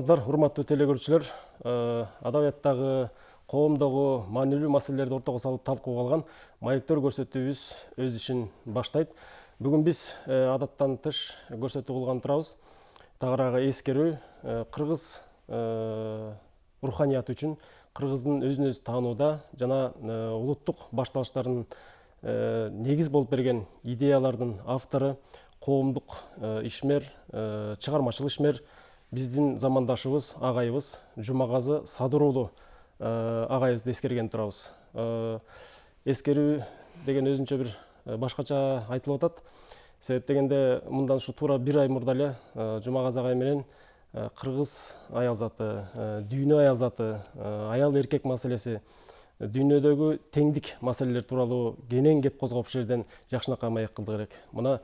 саламатсыздар, урматтуу телекөрүүчүлөр. Адабияттагы, коомдогу маанилүү маселелерди ортого салып талкууга алган маектер көрсөтүүбүз өз ишин баштайт. Бүгүн биз адаттан тыш көрсөтүү кылган турабыз. Тагыраагы эскерүү, кыргыз руханияты үчүн, кыргыздын өзүн өзү таанууда жана улуттук башталыштардын негиз болуп берген идеялардын автору, коомдук ишмер, чыгармачыл ишмер, биздин замандашыбыз, агайыбыз Жумагазы Садыр уулу агайыбызды эскерген турабыз. Эскерүү деген өзүнчө бир башкача айтылып атат. Себеп дегенде мындан ушу туура бир ай мурда эле Жумагазы агай менен кыргыз аялзаты, дүйнө аялзаты, аял эркек маселеси, дүйнөдөгү теңдик маселелер тууралуу кенен кеп козгоп ушул жерден жакшынакай маек кылдык элек. Мына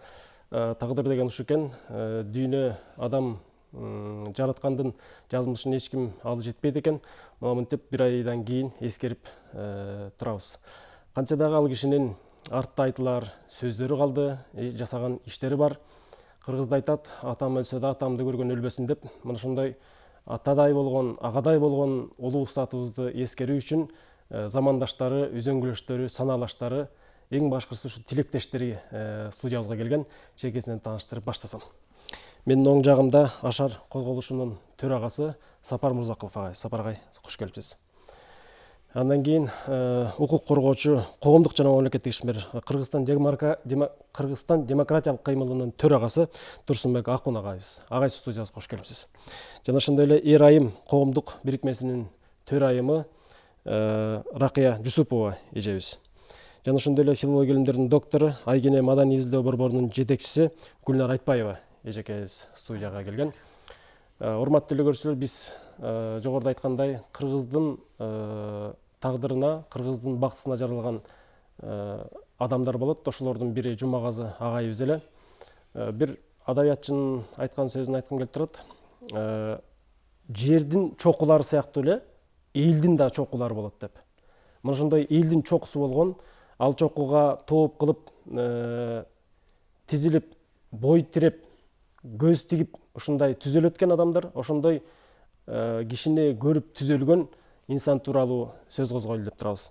тагдыр деген ушу экен. Дүйнө адам жараткандын жазмышын эч ким алып жетпейт экен. Мына мынтип бир айдан кийин эскерип турабыз. Канча дагы ал кишинин артта айтылар сөздөрү калды, жасаган иштери бар. Кыргызда айтат: атам өлсө да атамды көргөн өлбөсүн деп. Мына ошондой атадай болгон, агадай болгон улуу устатыбызды эскерүү үчүн замандаштары, үзөңгүлөштөрү, санаалаштары, эң башкысы ушу тилектештери студиябызга келген. Чекесинен тааныштырып баштасам. Менин оң жагымда Ашар козголушунун төрагасы Сапар Мырзакулов агай. Сапар агай, куш келипсиз. Андан кийин укук коргоочу, коомдук жана мамлекеттик ишмер, Кыргызстан демократиялык кыймылынын төрагасы Турсунбек Акун агайыбыз. Агай, студиябызга куш келипсиз. Жана ошондой эле Эр айым коомдук бирикмесинин төрайымы Ракыя Жусупова эжебиз. Жана ошондой эле филология илимдеринин доктору, Айгене маданий изилдөө борборунун жетекчиси Гүлнар Айтбаева эжекебиз студияга келген. Урматтуу телекөрүүчүлөр, биз жогоруда айткандай кыргыздын тагдырына, кыргыздын бактысына жаралган адамдар болот. Ошолордун бири Жумагазы агайыбыз эле. Бир адабиятчынын айткан сөзүн айткым келип турат. Жердин чокулары сыяктуу эле элдин да чокулары болот деп. Мына ошондой элдин чокусу болгон, ал чокуга тооп кылып, тизилип, бой тиреп, көз тигип ушундай түзөлөт экен адамдар. Ошондой кишини көрүп түзөлгөн инсан тууралуу сөз козгойлу деп турабыз.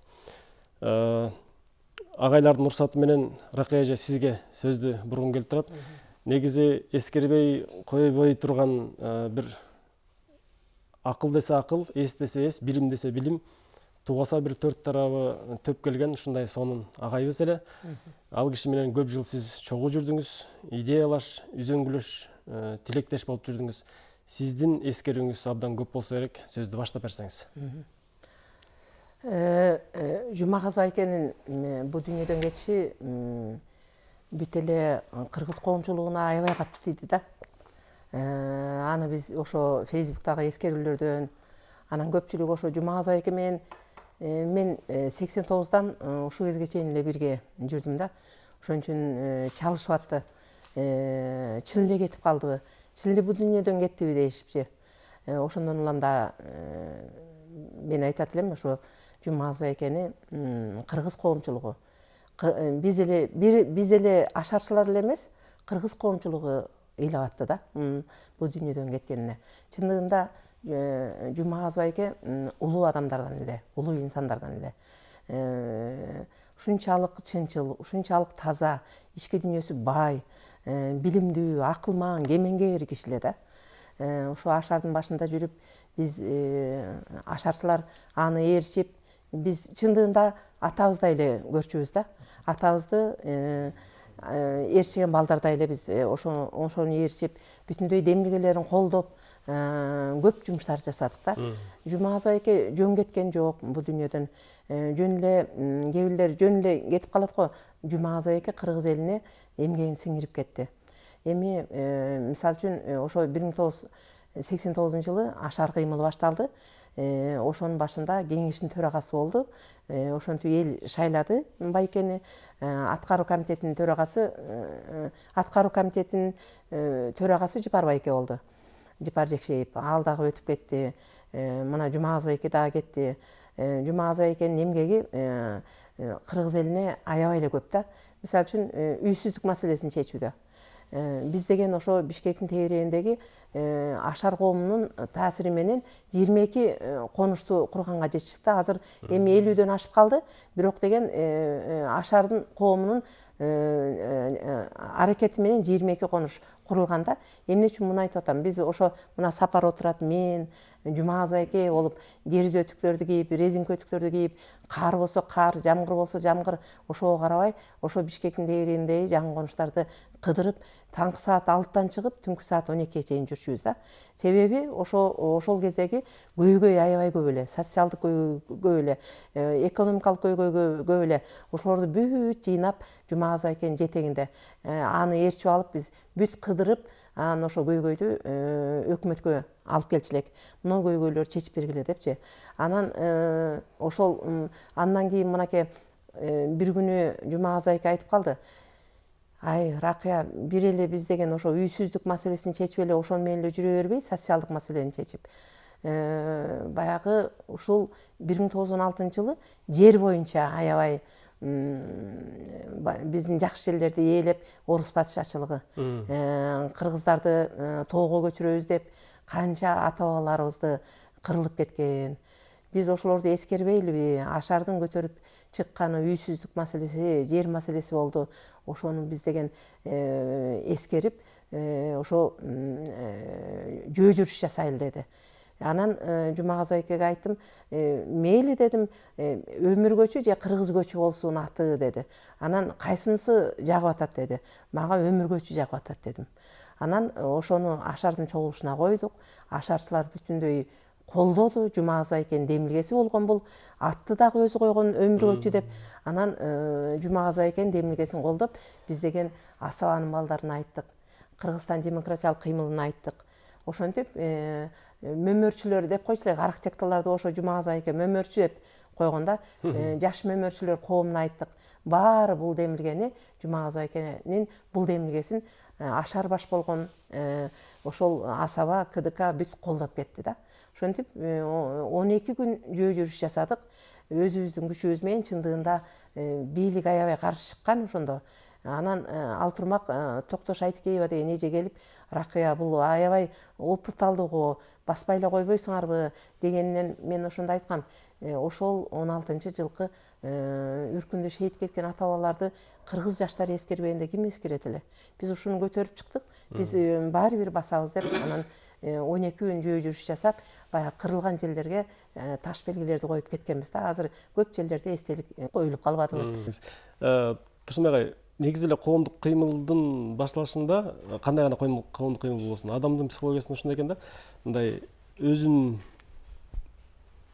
Агайлардын уруксаты менен Ракыя эже сизге сөздү бургум келип турат. Негизи эскербей койбой турган бир акыл десе акыл, эс десе эс, билим десе билим, тубаса бир төрт тарабы төп келген ушундай сонун агайыбыз эле. Ал киши менен көп жыл сиз чогуу жүрдүңүз, идеялаш, үзөңгүлөш, тилектеш болуп жүрдүңүз. Сиздин эскерүүңүз абдан көп болсо керек. Сөздү баштап берсеңиз. Жумагазы айкенин бул дүйнөдөн кетиши бүт эле кыргыз коомчулугуна аябай катуу тийди да. Аны биз ошо Фейсбуктагы эскерүүлөрдөн, анан көпчүлүк ошо Жумагазы айке менен мен 89-дан ушул кезге чейин эле бирге жүрдүм да. Ошон үчүн чалышып атты. Чын эле кетип калдыбы, чын эле бул дүйнөдөн кеттиби дейишипчи. Ошондон улам да мен айтат элем, ошо Жумагазы айкени кыргыз коомчулугу, биз эле ашарчылар эле эмес, кыргыз коомчулугу ыйлап атты да бул дүйнөдөн кеткенине. Чындыгында Жумагазы айке улуу адамдардан эле, улуу инсандардан эле. Ушунчалык чынчыл, ушунчалык таза, ички дүйнөсү бай, билимдүү, акылман, кемеңгер киши эле да. Ошо Ашардын башында жүрүп, биз ашарчылар аны ээрчип, биз чындыгында атабыздай эле көрчүбүз да. Атабызды ээрчиген балдардай эле биз ошону ээрчип, бүтүндөй демилгелерин колдоп, көп жумуштар жасадык да. Жумагазы айке жөн кеткен жок бул дүйнөдөн. Жөн эле кээ жөн эле кетип калат го. Жумагазы айке кыргыз элине эмгегин сиңирип кетти. Эми мисалы үчүн ошо 1989 жылы Ашар кыймылы башталды. Ошонун башында кеңештин төрагасы болду. Ошентип эл шайлады байкени. Аткаруу комитетинин төрагасы Жыпар байке болду. Жыпар Жекшеев. Ал дагы өтүп кетти. Мына Жумагазы байке дагы кетти. Жумагазы байкенин эмгеги кыргыз элине аябай эле көп да. Мисалы үчүн үйсүздүк маселесин чечүүдө. Биз деген ошо Бишкектин тегерегиндеги ашар коомунун таасири менен 22 конушту курганга жетиштик да. Азыр эми 50-дөн ашып калды. Бирок деген ашардын коомунун аракети менен 22 конуш курулганда. Эмне үчүн муну айтып атам? Биз ошо мына Сапар отурат, мен Жумагаз байке болуп кериз өтүктөрдү кийип, резинка өтүктөрдү кийип, кар болсо кар, жамгыр болсо жамгыр, ошого карабай ошо Бишкектин дегириндеги жаңы конуштарды кыдырып, таңкы саат 6-тан чыгып, түнкү саат 12-ге чейин жүрчүбүз да. Себеби ошол кездеги көйгөй аябай көп эле, социалдык көйгөй көп эле, экономикалык көйгөй көп эле. Ошолорду бүт жыйнап Жумагаз байкенин жетегинде аны ээрчип алып, биз бүт кыдырып, анан ошо көйгөйдү өкмөткө алып келчү элек. Мына көйгөйлөрдү чечип бергиле депчи. Анан ошол андан кийин мынакей бир күнү Жумагаз байке айтып калды. Ай, Ракыя, бир эле биз деген ошо үйсүздүк маселесин чечип эле ошону менен эле жүрө бербей, социалдык маселени чечип. Баягы ушул 1916-жылы жер боюнча аябай биздин жакшы жерлерди ээлеп, орус патшачылыгы, кыргыздарды тоого көчүрөбүз деп канча ата бабаларыбызды кырылып кеткен. Биз ошолорду эскербейлиби? Ашардын көтөрүп чыкканы үйсүздүк маселеси, жер маселеси болду. Ошону биз деген эскерип, ошо жөө жүрүш жасайлы деди. Анан Жумагаз байкеге айттым, мейли дедим, өмүр көчү же кыргыз көчү болсун аты деди. Анан кайсынысы жагып атат деди. Мага өмүр көчү жагып атат дедим. Анан ошону ашардын чогулушуна койдук. Ашарчылар бүтүндөй колдоду. Жумагаз байкенин демилгеси болгон бул. Атты дагы өзү койгон өмүр көчү деп. Анан Жумагаз байкенин демилгесин колдоп, биз деген асабанын балдарын айттык. Кыргызстан демократиялык кыймылын айттык. Ошентип мөмөрчүлөр деп койчу элек, архитекторлорду ошо Жумагаз байке мөмөрчү деп койгонда, жаш мөмөрчүлөр коомуна айттык. Баары бул демилгени, Жумагаз байкенин бул демилгесин ашар баш болгон ошол асаба, КДК бүт колдоп кетти да. Ошентип 12 күн жөө жүрүш жасадык. Өзүбүздүн күчүбүз менен чындыгында бийлик аябай каршы чыккан ошондо. Анан Алтурмак Токтош Айтыкеева деген эже келип, Ракыя, бул аябай опырталдуу го, баспай эле койбойсуңарбы дегенинен мен ошондо айткам, ошол 16-жылкы үркүндө шейит кеткен ата бабаларды кыргыз жаштары эскербегенде ким эскерет эле? Биз ушуну көтөрүп чыктык. Биз баары бир басабыз деп, анан 12 күн жөө жүрүш жасап, баягы кырылган жерлерге таш белгилерди коюп кеткенбиз да. Азыр көп жерлерде эстелик коюлуп калып атат. Турсунбай агай, негизи эле коомдук кыймылдын башталышында кандай гана коомдук кыймыл болсун, адамдын психологиясында ушундай экен да, мындай өзүн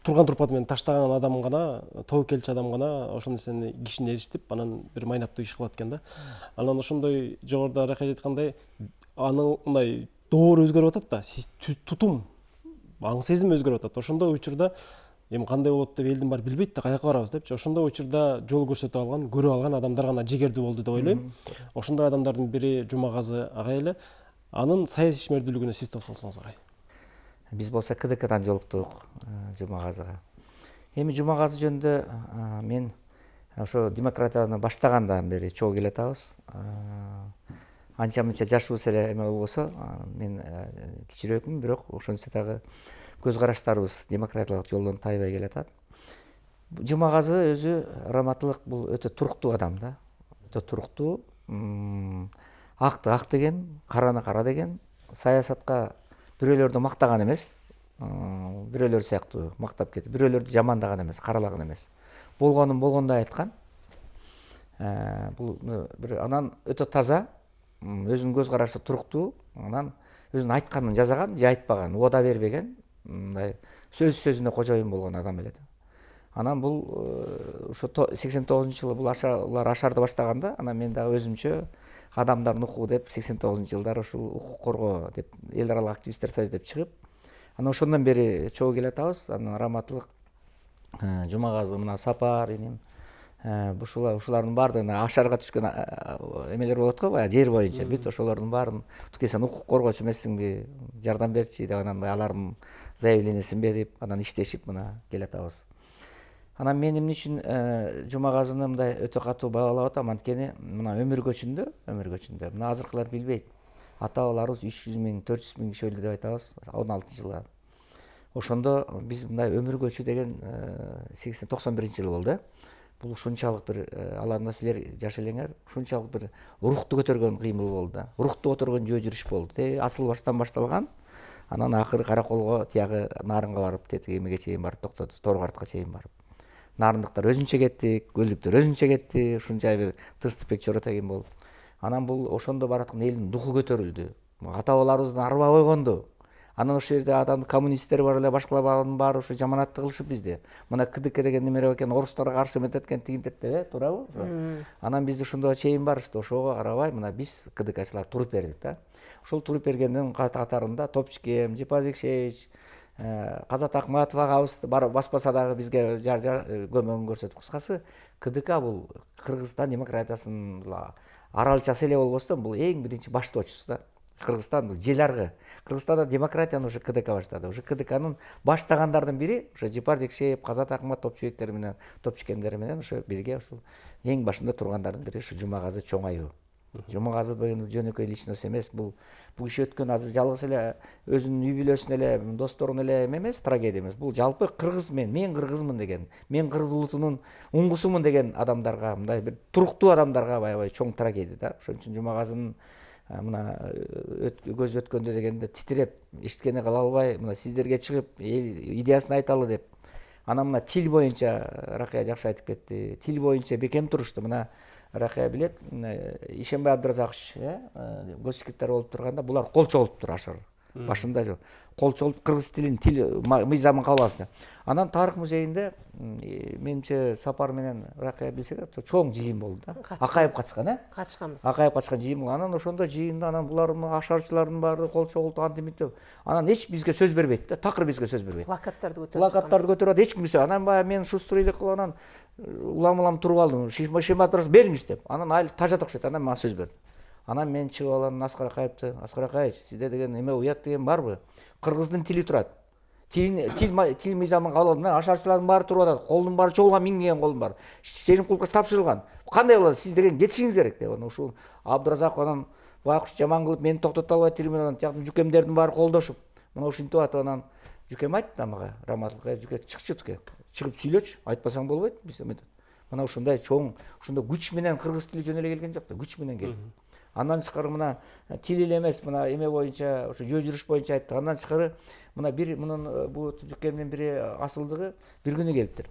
турган турпаты менен таштаган адам гана, тобокелчи адам гана ошол нерсени кишини эриштип, анан бир майнаттуу иш кылат экен да. Анан ошондой жогоруда Ракыя айткандай, анын мындай доор өзгөрүп атат да, тутум, аң сезим өзгөрүп атат. Ошондой учурда эми кандай болот деп элдин баары билбейт да, каяка барабыз депчи. Ошондой учурда жол көрсөтүп алган, көрүп алган адамдар гана жигердүү болду деп ойлойм. Ошондой адамдардын бири Жумагаз агай эле. Анын саясий ишмердүүлүгүнө сиз токтолсоңуз агай. Биз болсо КДКдан жолуктук Жумагазга. Эми Жумагаз жөнүндө мен ошо демократияны баштагандан бери чогуу келатабыз. Анча мынча жашыбыз эле эме болбосо, мен кичирөөкмүн, бирок ошончо дагы көз караштарыбыз демократиялык жолдон тайбай келатат. Жумагаз өзү раматылык, бул өтө туруктуу адам да. Өтө туруктуу, акты ак деген, караны кара деген, саясатка бирөөлөрдү мактаган эмес, бирөөлөр сыяктуу мактап кетип, бирөөлөрдү жамандаган эмес, каралаган эмес. Болгонун болгондой айткан. Бул бир анан өтө таза, өзүнүн көз карашы туруктуу, анан өзүнүн айтканын жасаган же айтпаган, убада бербеген, мындай сөзүнө кожоюн болгон адам эле. Анан бул ошо 89-жылы булар ашарды баштаганда, анан мен дагы өзүмчө адамдардын укугу деп 89-жылдары ушул укук коргоо деп эл аралык активисттер союзу деп чыгып, анан ошондон бери чогуу келатабыз. Анан раматылык Жумагаз, мына Сапар, иним, ушулардын баардыгына ашарга түшкөн эмелер болот го, баягы жер боюнча бүт ошолордун баарын туткей сен укук коргоочу эмессиңби, жардам берчи деп, анан алардын заявлениясын берип, анан иштешип мына келатабыз. Анан мен эмне үчүн Жумагазды мындай өтө катуу баалап атам, анткени мына өмүр көчүндө, мына азыркылар билбейт. ата бабаларыбыз 300 000 400 000 киши өлдү деп айтабыз 16-жылы. Ошондо биз мындай өмүр көчү деген 91-жылы болду. Бул ушунчалык бир аларда силер жаш элеңер ушунчалык бир рухту көтөргөн кыймыл болду. Рухту көтөргөн жөө жүрүш болду. Асыл баштан башталган. Анан акыры Караколго тиягы Нарынга барып, тетиги эмеге чейин барып токтоду, Торгартка чейин барып. Нарындыктар өзүнчө кетти, Көлдүктөр өзүнчө кетти, ушунча бир Тырстыкбек Чоротегин болуп. Анан бул ошондо бараткан элдин духу көтөрүлдү. Ата бабаларыбыздын арба койгонду. Анан ошол жерде адам коммунисттер бар эле, башкалардын баары ошо жаманатты кылышып бизди. Мына КДК деген неме экен, орустарга каршы мететкен тигинтет, туурабы? Анан бизди ошондо чейин барышты. Ошого карабай, мына биз КДКчылар туруп бердик да. Ошол туруп бергендин катарында Топчкем, Жипа Зекшевич, Казат Акматов агабыз баспаса дагы бизге көмөгүн көрсөтүп. Кыскасы, КДК бул Кыргызстан демократиясынын аралчасы эле болбостон, бул эң биринчи баштоочусу да. Кыргызстан жел аргы. Кыргызстанда демократияны уже КДК баштады. Уже КДКнын баштагандардын бири ошо Жипар Зекшеев, Казат Акмат Топчубектер менен, Топчкемдер менен ошо бирге ошо эң башында тургандардын бири ошо Жумагазы Чоңаю. Жумагазы деген жөнөкөй личность эмес. Бул киши өткөн азыр жалгыз эле өзүнүн үй бүлөсүн эле, досторун эле эмес, трагедия эмес. Бул жалпы кыргыз мен кыргызмын деген, мен кыргыз улутунун уңгусумун деген адамдарга, мындай бир туруктуу адамдарга аябай чоң трагедия да. Ошон үчүн Жумагазынын мына көз өткөндө дегенде титиреп эчткени кыла албай, мына сиздерге чыгып идеясын айталы деп. Анан мына тил боюнча Ракыя жакшы айтып кетти. Тил боюнча бекем турушту. Мына Ракыя билет, Ишембай Абдыразакович, госсекретарь болуп турганда булар кол чогултуптур ашыр. Башында жок. Кол чогултуп кыргыз тилин, тил мыйзамын кабыл алсын. Анан тарых музейинде менимче сапар менен Ракыя билсе чоң жыйын болду да. Акаев катышкан, Катышканбыз. Акаев катышкан жыйын болду. Анан ошондо жыйында анан булардын ашарчылардын баары кол чогултуп антимит деп. Анан эч бизге сөз бербейт да, такыр бизге сөз бербейт. Плакаттарды көтөрүп. Плакаттарды көтөрүп эч ким анан баягы мен шустрыйлык кылып анан улам туруп алдым. Шемат барса бериңиз деп. Анан айыл тажат окшойт. Анан мага сөз берди. Анан мен чыгып алам Аскар Акаевди. Аскар Акаевич, сизде деген эме уят деген барбы? Кыргыздын тили турат. Тил мыйзамын кабыл алдым. Ашарчылардын баары туруп атат. Колдун баары чогулган, миңдеген колдун баары. Шеримкуловго тапшырылган. Кандай болот? Сиз деген кетишиңиз керек деп. Анан ушул Абдыразаков анан байкуш жаман кылып мени токтото албай тилимен анан жактын жукемдердин баары колдошуп. Мына ушинтип атып анан жукем айтты мага, Раматылга, жуке чыкчы туке. Чыгып сүйлөчү, айтпасаң болбойт. Биз мына ушундай чоң, ушунда күч менен кыргыз тили жөн эле келген жок да, күч менен келди. Андан тышкары мына тил эле эмес, мына эме боюнча, ошо жөө жүрүш боюнча айтты. Андан тышкары мына бир мунун бул жукемдин бири асылдыгы бир күнү келиптир.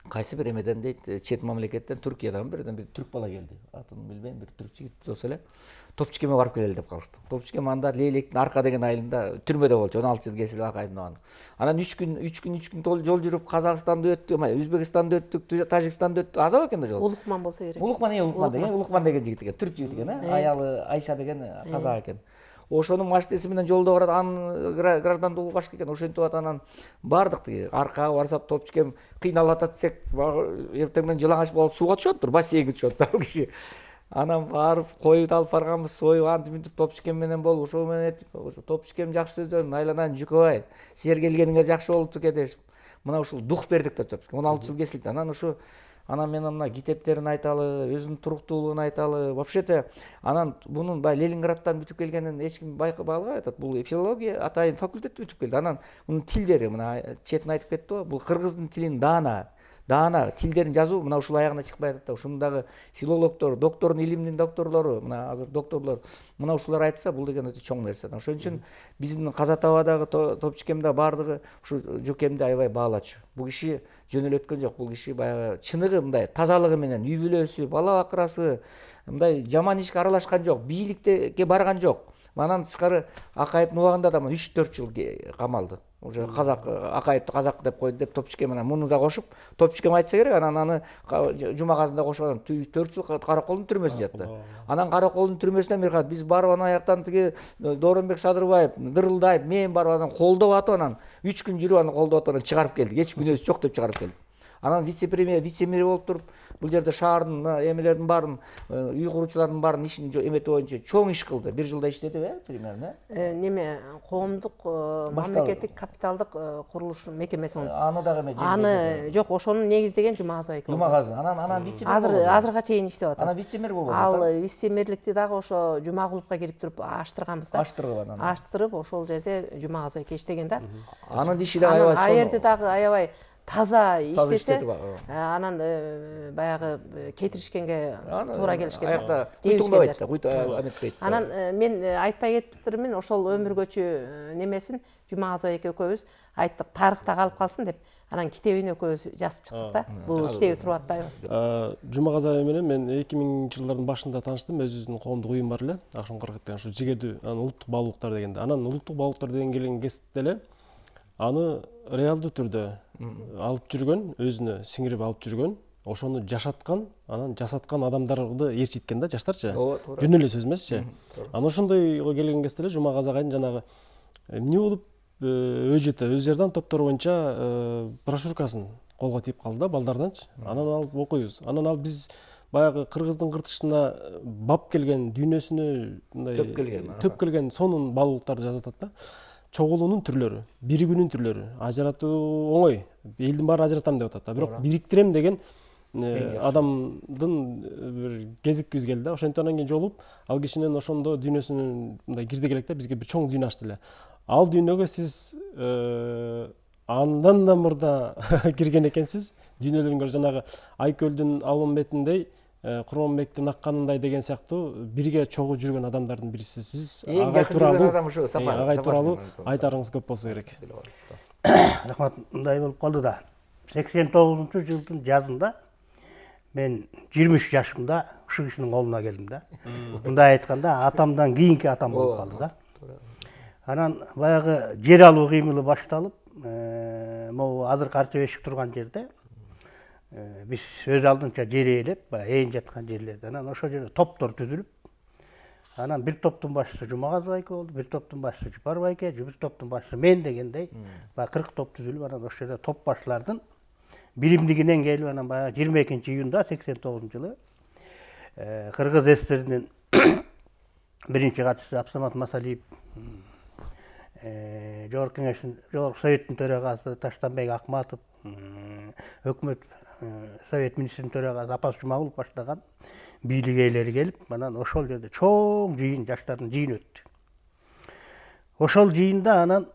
Кайсы бир эмеден дейт, чет мамлекеттен, Түркиядан бир түрк бала келди. Атын билбейм, бир түрк жигит болсо эле. Топчкеме барып келели деп калышты. Топчкем анда Лейлектин арка деген айылында түрмөдө болчу, 16 жыл кесилип Акаевдин абаны. Анан 3 күн жол жүрүп Казакстанды өттүк, Өзбекстанды өттүк, Тажикстанды өттүк. Азап экен да жол. Улукман болсо керек. Улукман деген жигит экен, түрк жигит экен, аялы Айша деген казак экен. Ошонун машинеси менен жолдо барат, анын граждандуулугу башка экен. Ошентип атат, анан бардык тиги аркага барсак Топчкем кыйналып атат десек, эртеңден жылаңач болуп сууга түшөттүр, бассейнге түшөт ал киши. Анан барып коюп алып барганбыз, союп антип Топчкем менен болуп, ошол менен Топчкем жакшы сөздөн айланан Жүкөбай, силер келгениңер жакшы болупту дешип. Мына ушул дух бердик да Топчкем. 16 жыл кесилди. Анан мен мына китептерин айталы, өзүнүн туруктуулугун айталы. Вообще-то анан бунун баягы Ленинградтан бүтүп келгенин эч ким байкабай албай атат. Бул филология атайын факультет бүтүп келди. Анан мунун тилдери мына четин айтып кетти го. Бул кыргыздын тилин даана тилдерин жазуу мына ушул аягына чыкпай атат да. Ушунун дагы филологдор, доктордун илимдин докторлору, мына азыр докторлор мына ушулар айтса, бул деген өтө чоң нерсе. Ошон үчүн биздин Каза Табадагы Топчкемде бардыгы ушу Жукемди аябай баалачу. Бул киши жөн эле өткөн жок. Бул киши баягы чыныгы мындай тазалыгы менен үй бүлөсү, бала бакырасы мындай жаман ишке аралашкан жок, бийликке барган жок. Андан тышкары Акаевдин убагында да 3-4 жыл камалды. Уже казак Акаевди казак деп койду деп Топчкем анан муну да кошуп, Топчкем айтса керек, анан аны Жумагазында кошуп 4 жыл Караколдун түрмөсүндө жатты. Анан Караколдун түрмөсүнөн бир кат биз барып анан аяктан тиги Дооронбек Садырбаев, Дырылдаев, мен барып анан колдоп атып анан 3 күн жүрүп анан колдоп атып анан чыгарып келдик. Эч күнөөсү жок деп чыгарып келдик. Анан вице-премьер, вице-мэр болуп туруп, бул жерде шаардын эмелердин баарын, үй куруучулардын баарын ишин эмети боюнча чоң иш кылды. 1 жылда иштеди, примерно. Неме коомдук мамлекеттик капиталдык курулуш мекемесин. Аны дагы эме Аны жок, ошону негиздеген Жумагазов айке. Жумагазов. Анан вице-мэр. Азырга чейин иштеп атат. Анан вице-мэр болбойт. Ал вице-мэрликти дагы ошо Жумагуловго кирип туруп аштырганбыз да. Аштырган анан. Аштырып ошол жерде Жумагазов айке иштеген да. Анын иши дагы аябай Ал жерде дагы аябай таза иштесе, иштеди, анан баягы кетиришкенге туура келишкен. Аякта куйтуңдабайт да, куйту эметпейт. Анан мен айтпай кетиптирмин, ошол өмүргөчү немесин Жумагазов айке экөөбүз айттык, тарыхта калып калсын деп. Анан китебин экөөбүз жазып чыктык да. Бул китеби туруп атпайбы? Жумагазов айке менен мен 2000 жылдардын башында тааныштым. Өзүбүздүн коомдук уюм бар эле, Акшын Кыргыз деген, ушу жигердүү, анан улуттук баалуулуктар дегенде. Анан улуттук баалуулуктар деген келген кезде эле аны реалдуу түрдө алып жүргөн, өзүнө сиңирип алып жүргөн, ошону жашаткан, анан жасаткан адамдарды ээрчиткен да, жаштарчы. Жөн эле сөз эмесчи. Анан ошондойго келген кезде эле Жумагазов агайдын жанагы эмне болуп ÖЖТ, өз жардам топтору боюнча брошюркасын колго тийип калды да, балдарданчы. Анан алып окуйбуз. Анан ал биз баягы кыргыздын кыртышына бап келген, дүйнөсүнө мындай төп келген сонун баалуулуктарды жазып атат да. Чогулуунун түрлөрү, биригүүнүн түрлөрү, ажыратуу оңой. Элдин баары ажыратам деп атат да. Бирок бириктирем деген адамдын бир кезик күз келди да. Ошентип анан кийин жолугуп, ал кишинин ошондо дүйнөсүнүн мындай кирди элек да, бизге бир чоң дүйнө ачты эле. Ал дүйнөгө сиз андан да мурда кирген экенсиз. Дүйнөлөрүнгө жанагы Айкөлдүн алым метиндей, Курманбектин акканындай деген сыяктуу бирге чогуу жүргөн адамдардын бирисисиз. Сиз агай тууралуу айтарыңыз көп болсо керек. Рахмат, мындай болуп калды да. 89-жылдын жазында мен 23 жашымда ушул кишинин колуна келдим да. Мындай айтканда, атамдан кийинки атам болуп калды да. Анан баягы жер алуу кыймылы башталып, могу азыркы Арча бешик турган жерде биз өз алдынча жер ээлеп, ээн жаткан жерлерде анан ошол жерде топтор түзүлүп, анан бир топтун башчысы Жумагазов айке болду, бир топтун башчысы Жупаров айке, бир топтун башчысы мен дегендей, 40 топ түзүлүп, анан ошол жерде топ башчылардын биримдигинен келип, анан баягы 22-июнда 89-жылы Кыргыз ССРинин биринчи катчысы Абсамат Масалиев, Жогорку Кеңештин, Жогорку Советтин төрагасы Таштанбек Акматов, өкмөт Совет министринин төрагасы Апас Жумагулов баштаган бийлик ээлери келип, анан ошол жерде чоң жыйын, жаштардын жыйыны өттү. Ошол жыйында анан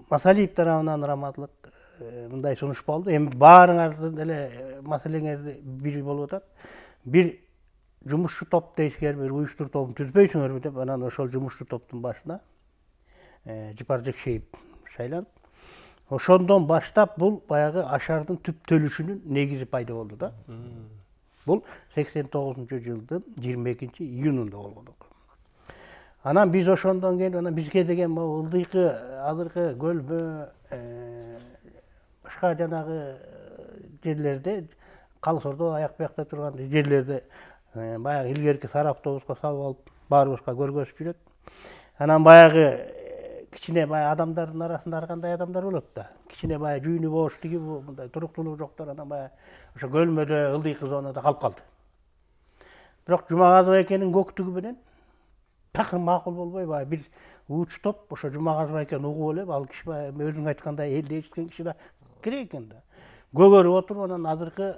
Масалиев тарабынан ырааматтуулук мындай сунуш болду. Эми баарыңардын эле маселеңерди бир болуп атат. Бир жумушчу топ дейсиңерби, бир уюштур тобун түзбөйсүңөрбү деп, анан ошол жумушчу топтун башына Жыпар Жекшеев шайланып, ошондон баштап бул баягы ашардын түп төлүшүнүн негизи пайда болду да. Бул 89-жылдын 22-июнунда болгон. Анан биз ошондон кийин анан бизге деген могу ылдыйкы азыркы көлбө, башка жанагы жерлерде, Калысордо аяк биякта турган жерлерде баягы илгерки сары автобуска салып алып, баарыбызга көргөзүп жүрөт. Анан баягы кичине баягы адамдардын арасында ар кандай адамдар болот да. Кичине баягы жүйүнү бош тиги мындай туруктуулугу жоктор анан баягы ошо көлмөдө, ылдыйкы зонада калып калды. Бирок Жумагазов айкенин көктүгү менен такыр макул болбой, баягы бир уучу топ ошо Жумагазов айкени угуп элеп, ал киши баягы өзүң айткандай элде эчкен киши да керек экен да. Көгөрүп отуруп, анан азыркы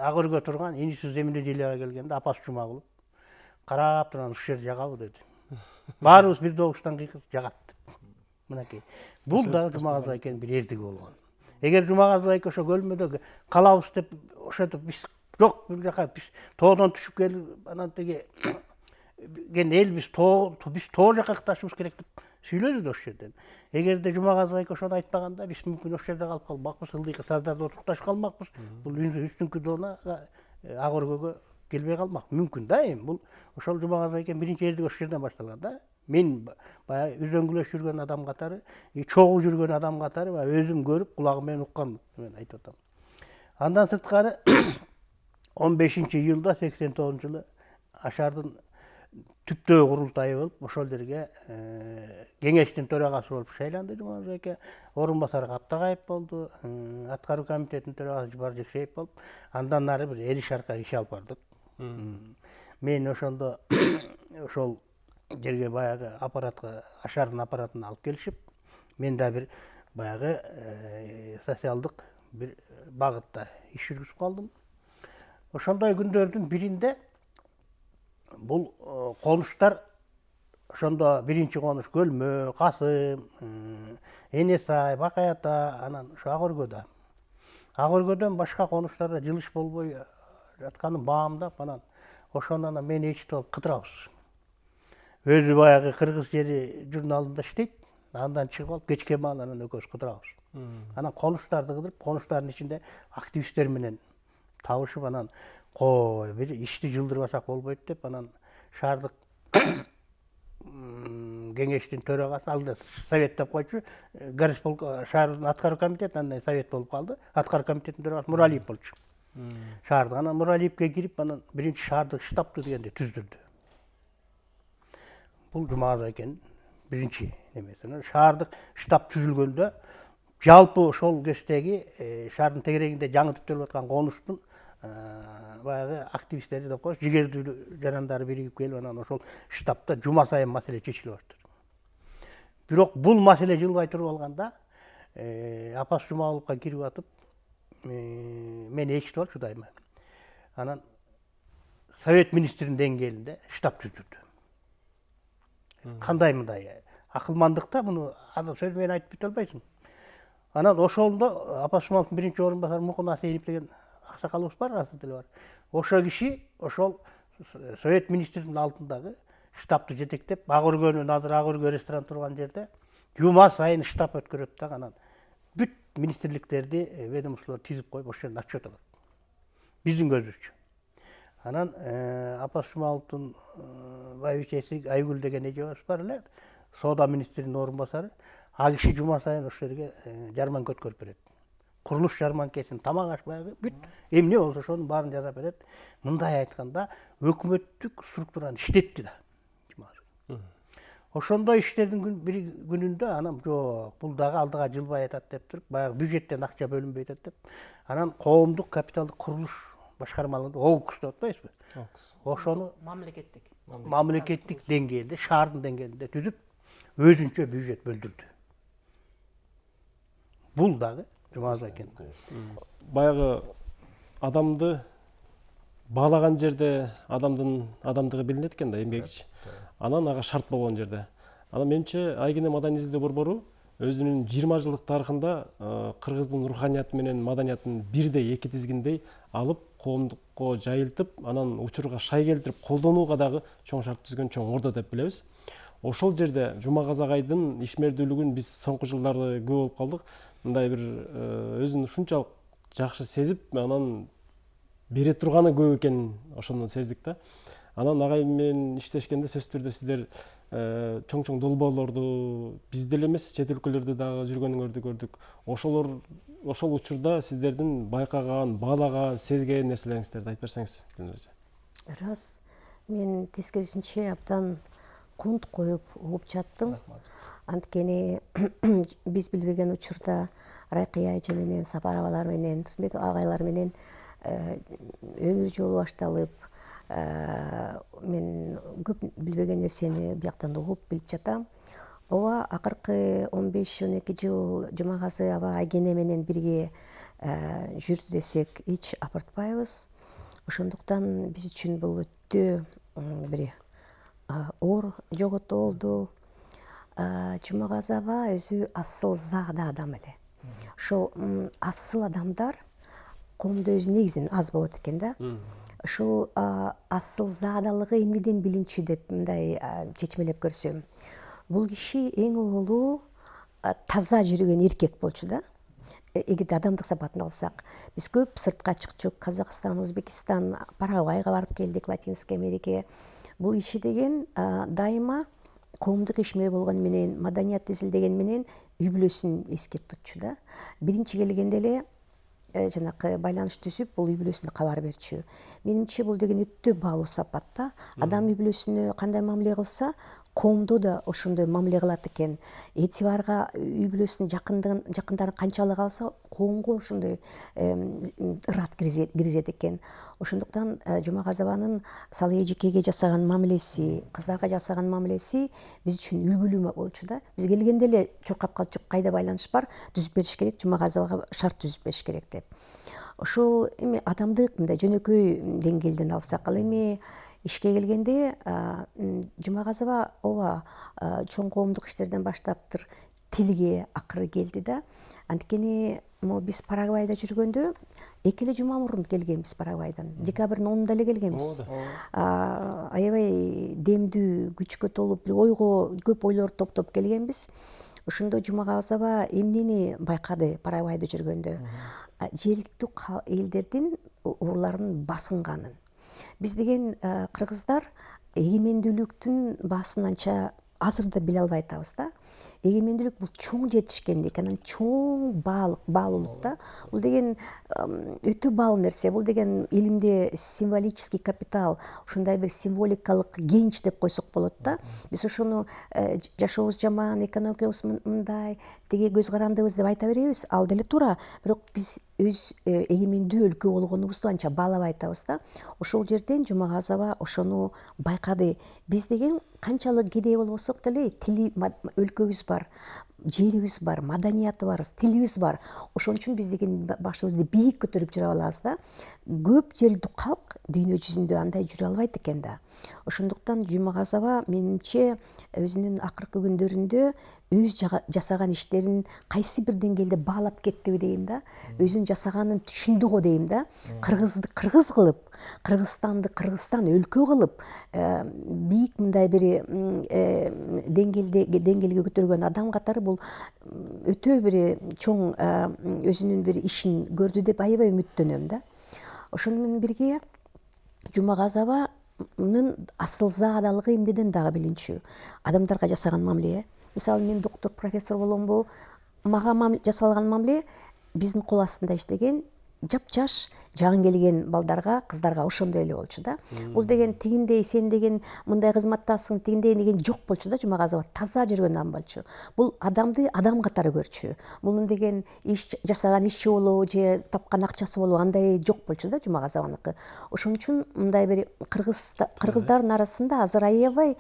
ак өргө турган Инису земледелияга келгенде Апас Жумагулов карап турган, ушул жер жагабы деди. Баарыбыз бир добуштан кыйкып жагат. Мынакей. Бул да Жумагазов айкенин бир эрдиги болгон. Эгер Жумагазов айке ошо көлмөдө калабыз деп ошентип биз жок, бул жака биз тоодон түшүп келип, анан тиги эл биз тоо жака ташыбыз керек деп сүйлөдү да ошол жерден. Эгерде Жумагазов айке ошону айтпаганда биз мүмкүн ошол жерде калып калмакпыз, ылдыйкы саздарда отурукташып калмакпыз. Бул үстүңкү зонага ак өргөгө келбей калмак мүмкүн да. Эми бул ошол Жумагазов айкенин биринчи эрдиги ошол жерден башталган да. Мен баягы үзөңгүлөш жүргөн адам катары, чогуу жүргөн адам катары өзүм көрүп, кулагым менен уккан мен айтып атам. Андан сырткары 15-июлда 89-жылы ашардын түптөө курултайы болуп ошол жерге кеңештин төрагасы болуп шайланды Жумабек эке. Орун басары Каптагаев болду. Аткаруу комитетинин төрагасы Жубар Жекшеев болуп, андан нары бир эри шарка иш алып бардык. Мен ошондо ошол жерге баягы аппаратка, Ашардын аппаратына алып келишип, мен да бир баягы социалдык бир багытта иш жүргүзүп калдым. Ошондой күндөрдүн биринде бул конуштар ошондо биринчи конуш Көлмө, Касым, Энесай, Бакай ата, анан ошо Ак Өргөдөн башка конуштарда жылыш болбой жатканын баамдап, анан ошондон мен ээрчитип алып кыдырабыз. Өзү баягы кыргыз жери журналында иштейт. Андан чыгып алып кечке маал анан экөөбүз кыдырабыз. Анан конуштарды кыдырып, конуштардын ичинде активисттер менен табышып, анан кой бир ишти жылдырбасак болбойт деп, анан шаардык кеңештин төрагасы, алда совет деп койчу, горисполк шаардын аткаруу комитети, андан совет болуп калды. Аткаруу комитетинин төрагасы Муралиев болчу. Шаардык, анан Муралиевке кирип, анан биринчи шаардык штабты дегенди түздүрдү. Бул Жумабек экенин биринчи немеси. Шаардык штаб түзүлгөндө жалпы ошол кездеги шаардын тегерегинде жаңы түптөлүп аткан конуштун баягы активисттери деп коебуз, жигердүү жарандары биригип келип, анан ошол штабта жума сайын маселе чечиле баштады. Бирок бул маселе жылбай туруп алганда Апас Жумабековго кирип атып, мен ээрчитип алчу дайыма. Анан совет министринин деңгээлинде штаб түздүрдү. Кандай мындай акылмандыкта муну сөз менен айтып бүтө албайсың. Анан ошондо Апас Жумабековдун биринчи орун басары Мукун Асенов деген аксакалыбыз бар, асыл тили бар. Ошо киши ошол совет министринин алдындагы штабты жетектеп, Ак Өргөнүн, азыр Ак Өргө ресторан турган жерде жума сайын штаб өткөрөт да, анан бүт министрликтерди, ведомстволорду тизип коюп, ошол жерде отчет алат. Биздин көзүбүзчө. Анан Апас Жумабековдун байбичеси Айгүл деген эжебиз бар эле, соода министринин орун басары. А киши жума сайын ошол жерге жарманка өткөрүп берет. Курулуш жарманкесин, тамак аш баягы бүт эмне болсо ошонун баарын жасап берет. Мындай айтканда, өкмөттүк структураны иштетти да. Ошондой иштердин бир күнүндө анан жок, бул дагы алдыга жылбай атат деп туруп, баягы бюджеттен акча бөлүнбөй атат деп, анан коомдук капиталдык курулуш башкармалыгында ОКУКС деп атпайбызбы? Ошону мамлекеттик деңгээлде, шаардын деңгээлинде түзүп, өзүнчө бюджет бөлдүрдү. Бул дагы Жумабек экен. Баягы адамды баалаган жерде адамдын адамдыгы билинет экен да, эмгегичи. Анан ага шарт болгон жерде. Анан менимче Айгине Маданий Изилдөө борбору өзүнүн 20 жылдык тарыхында кыргыздын руханияты менен маданиятын бирдей, эки тизгиндей алып, коомдукко жайылтып, анан учурга шай келтирип колдонууга дагы чоң шарт түзгөн чоң ордо деп билебиз. Ошол жерде Жумагазы агайдын ишмердүүлүгүн биз соңку жылдары көп болуп калдык. Мындай бир өзүн ушунчалык жакшы сезип, анан бере турганы көп экенин ошондон сездик да. Анан агай менен иштешкенде сөзсүз түрдө сиздер чоң долбоорлорду бизде эле эмес, чет өлкөлөрдө дагы жүргөнүңөрдү көрдүк. Ошол учурда сиздердин байкаган, баалаган, сезген нерселериңиздерди айтып берсеңиз. Рас, мен тескерисинче абдан кунт коюп угуп жаттым. Анткени биз билбеген учурда Райкыя эже менен, Сапаровалар менен, Тусбек агайлар менен өмүр жолу башталып, мен көп билбеген нерсени бияктан угуп билип жатам. Ооба, акыркы 15-12 жыл Жумагазы аба Айгене менен бирге жүрдү десек эч апартпайбыз. Ошондуктан биз үчүн бул өтө бир оор жоготуу болду. Жумагазы аба өзү асыл заада адам эле. Ошол асыл адамдар коомдо өзү негизинен аз болот экен да. Ушул асыл заадалыгы эмнеден билинчү деп мындай чечмелеп көрсөм, бул киши эң улуу таза жүргөн эркек болчу да. Эгерде адамдык сапатын алсак, биз көп сыртка чыкчук, Казакстан, Өзбекстан, Парагвайга барып келдик, Латинский Америкага. Бул киши деген дайыма коомдук ишмер болгон менен, маданиятты изилдеген менен үй бүлөсүн эскертчү да. Биринчи келгенде эле жанакы байланыш түзүп бул үй бүлөсүнө кабар берчү. Менимче бул деген өтө баалуу сапат да. Адам үй бүлөсүнө кандай мамиле кылса, коомдо да ошондой мамиле кылат экен. Этибарга үй бүлөсүнүн жакындарын канчалык алса, коомго ошондой ырат киргизет экен. Ошондуктан Жумагазованын мисалы эжекеге жасаган мамилеси, кыздарга жасаган мамилеси биз үчүн үлгүлүү болчу да. Биз келгенде эле чуркап калчу, кайда байланыш бар, түзүп бериш керек, Жумагазовага шарт түзүп бериш керек деп. Ошол эми адамдык мындай жөнөкөй деңгээлден алсак, ал эми ишке келгенде Жумагазова ооба чоң коомдук иштерден баштаптыр тилге акыры келди да. Анткени биз Парагвайда жүргөндө 2 эле жума мурун келгенбиз Парагвайдан. Декабрдын 10-унда эле келгенбиз. Аябай демдүү, күчкө толуп, бир ойго көп ойлорду топтоп келгенбиз. Ошондо Жумагазова эмнени байкады Парагвайда жүргөндө? Жергиликтүү элдердин урууларынын басынганын. Биз деген кыргыздар эгемендүүлүктүн баасын анча азыр да биле албай атабыз да. Эгемендүүлүк бул чоң жетишкендик, анан чоң баалуулук да. Бул деген өтө баалуу нерсе. Бул деген илимде символический капитал, ушундай бир символикалык кенч деп койсок болот да. Биз ошону жашообуз жаман, экономикабыз мындай, тиги көз карандыбыз деп айта беребиз. Ал деле туура. Бирок биз өз эгемендүү өлкө болгонубузду анча баалабай атабыз да. Ошол жерден Жумагазова ошону байкады. Биз деген канчалык кедей болбосок деле тили өлкөбүз бар, жерибиз бар, маданиятыбыз бар, тилибиз бар. Ошон үчүн биз деген башыбызды бийик көтөрүп жүрө алабыз да. Көп жерлүү калк дүйнө жүзүндө андай жүрө албайт экен да. Ошондуктан Жумагазова менимче өзүнүн акыркы күндөрүндө өз жасаган иштерин кайсы бир деңгээлде баалап кеттиби дейм да. Өзүнүн жасаганын түшүндү го дейм да. Кыргызды кыргыз кылып, Кыргызстанды Кыргызстан өлкө кылып, бийик мындай бир деңгээлге көтөргөн адам катары бул өтө бир чоң өзүнүн бир ишин көрдү деп аябай үмүттөнөм да. Ошону менен бирге Жумагазованын асылзаадалыгы эмнеден дагы билинчү? Адамдарга жасаган мамиле. Мисалы мен доктор, профессор боломбу, мага жасалган мамиле биздин кол астында иштеген жапжаш жаңы келген балдарга, кыздарга ошондой эле болчу да. Бул деген тигиндей сен деген мындай кызматтасың, тигиндей деген жок болчу да. Жумагазова таза жүргөн адам болчу. Бул адамды адам катары көрчү. Мунун деген иш жасаган иши болобу же тапкан акчасы болобу андай жок болчу да Жумагазованыкы. Ошон үчүн мындай бир кыргыздардын арасында азыр аябай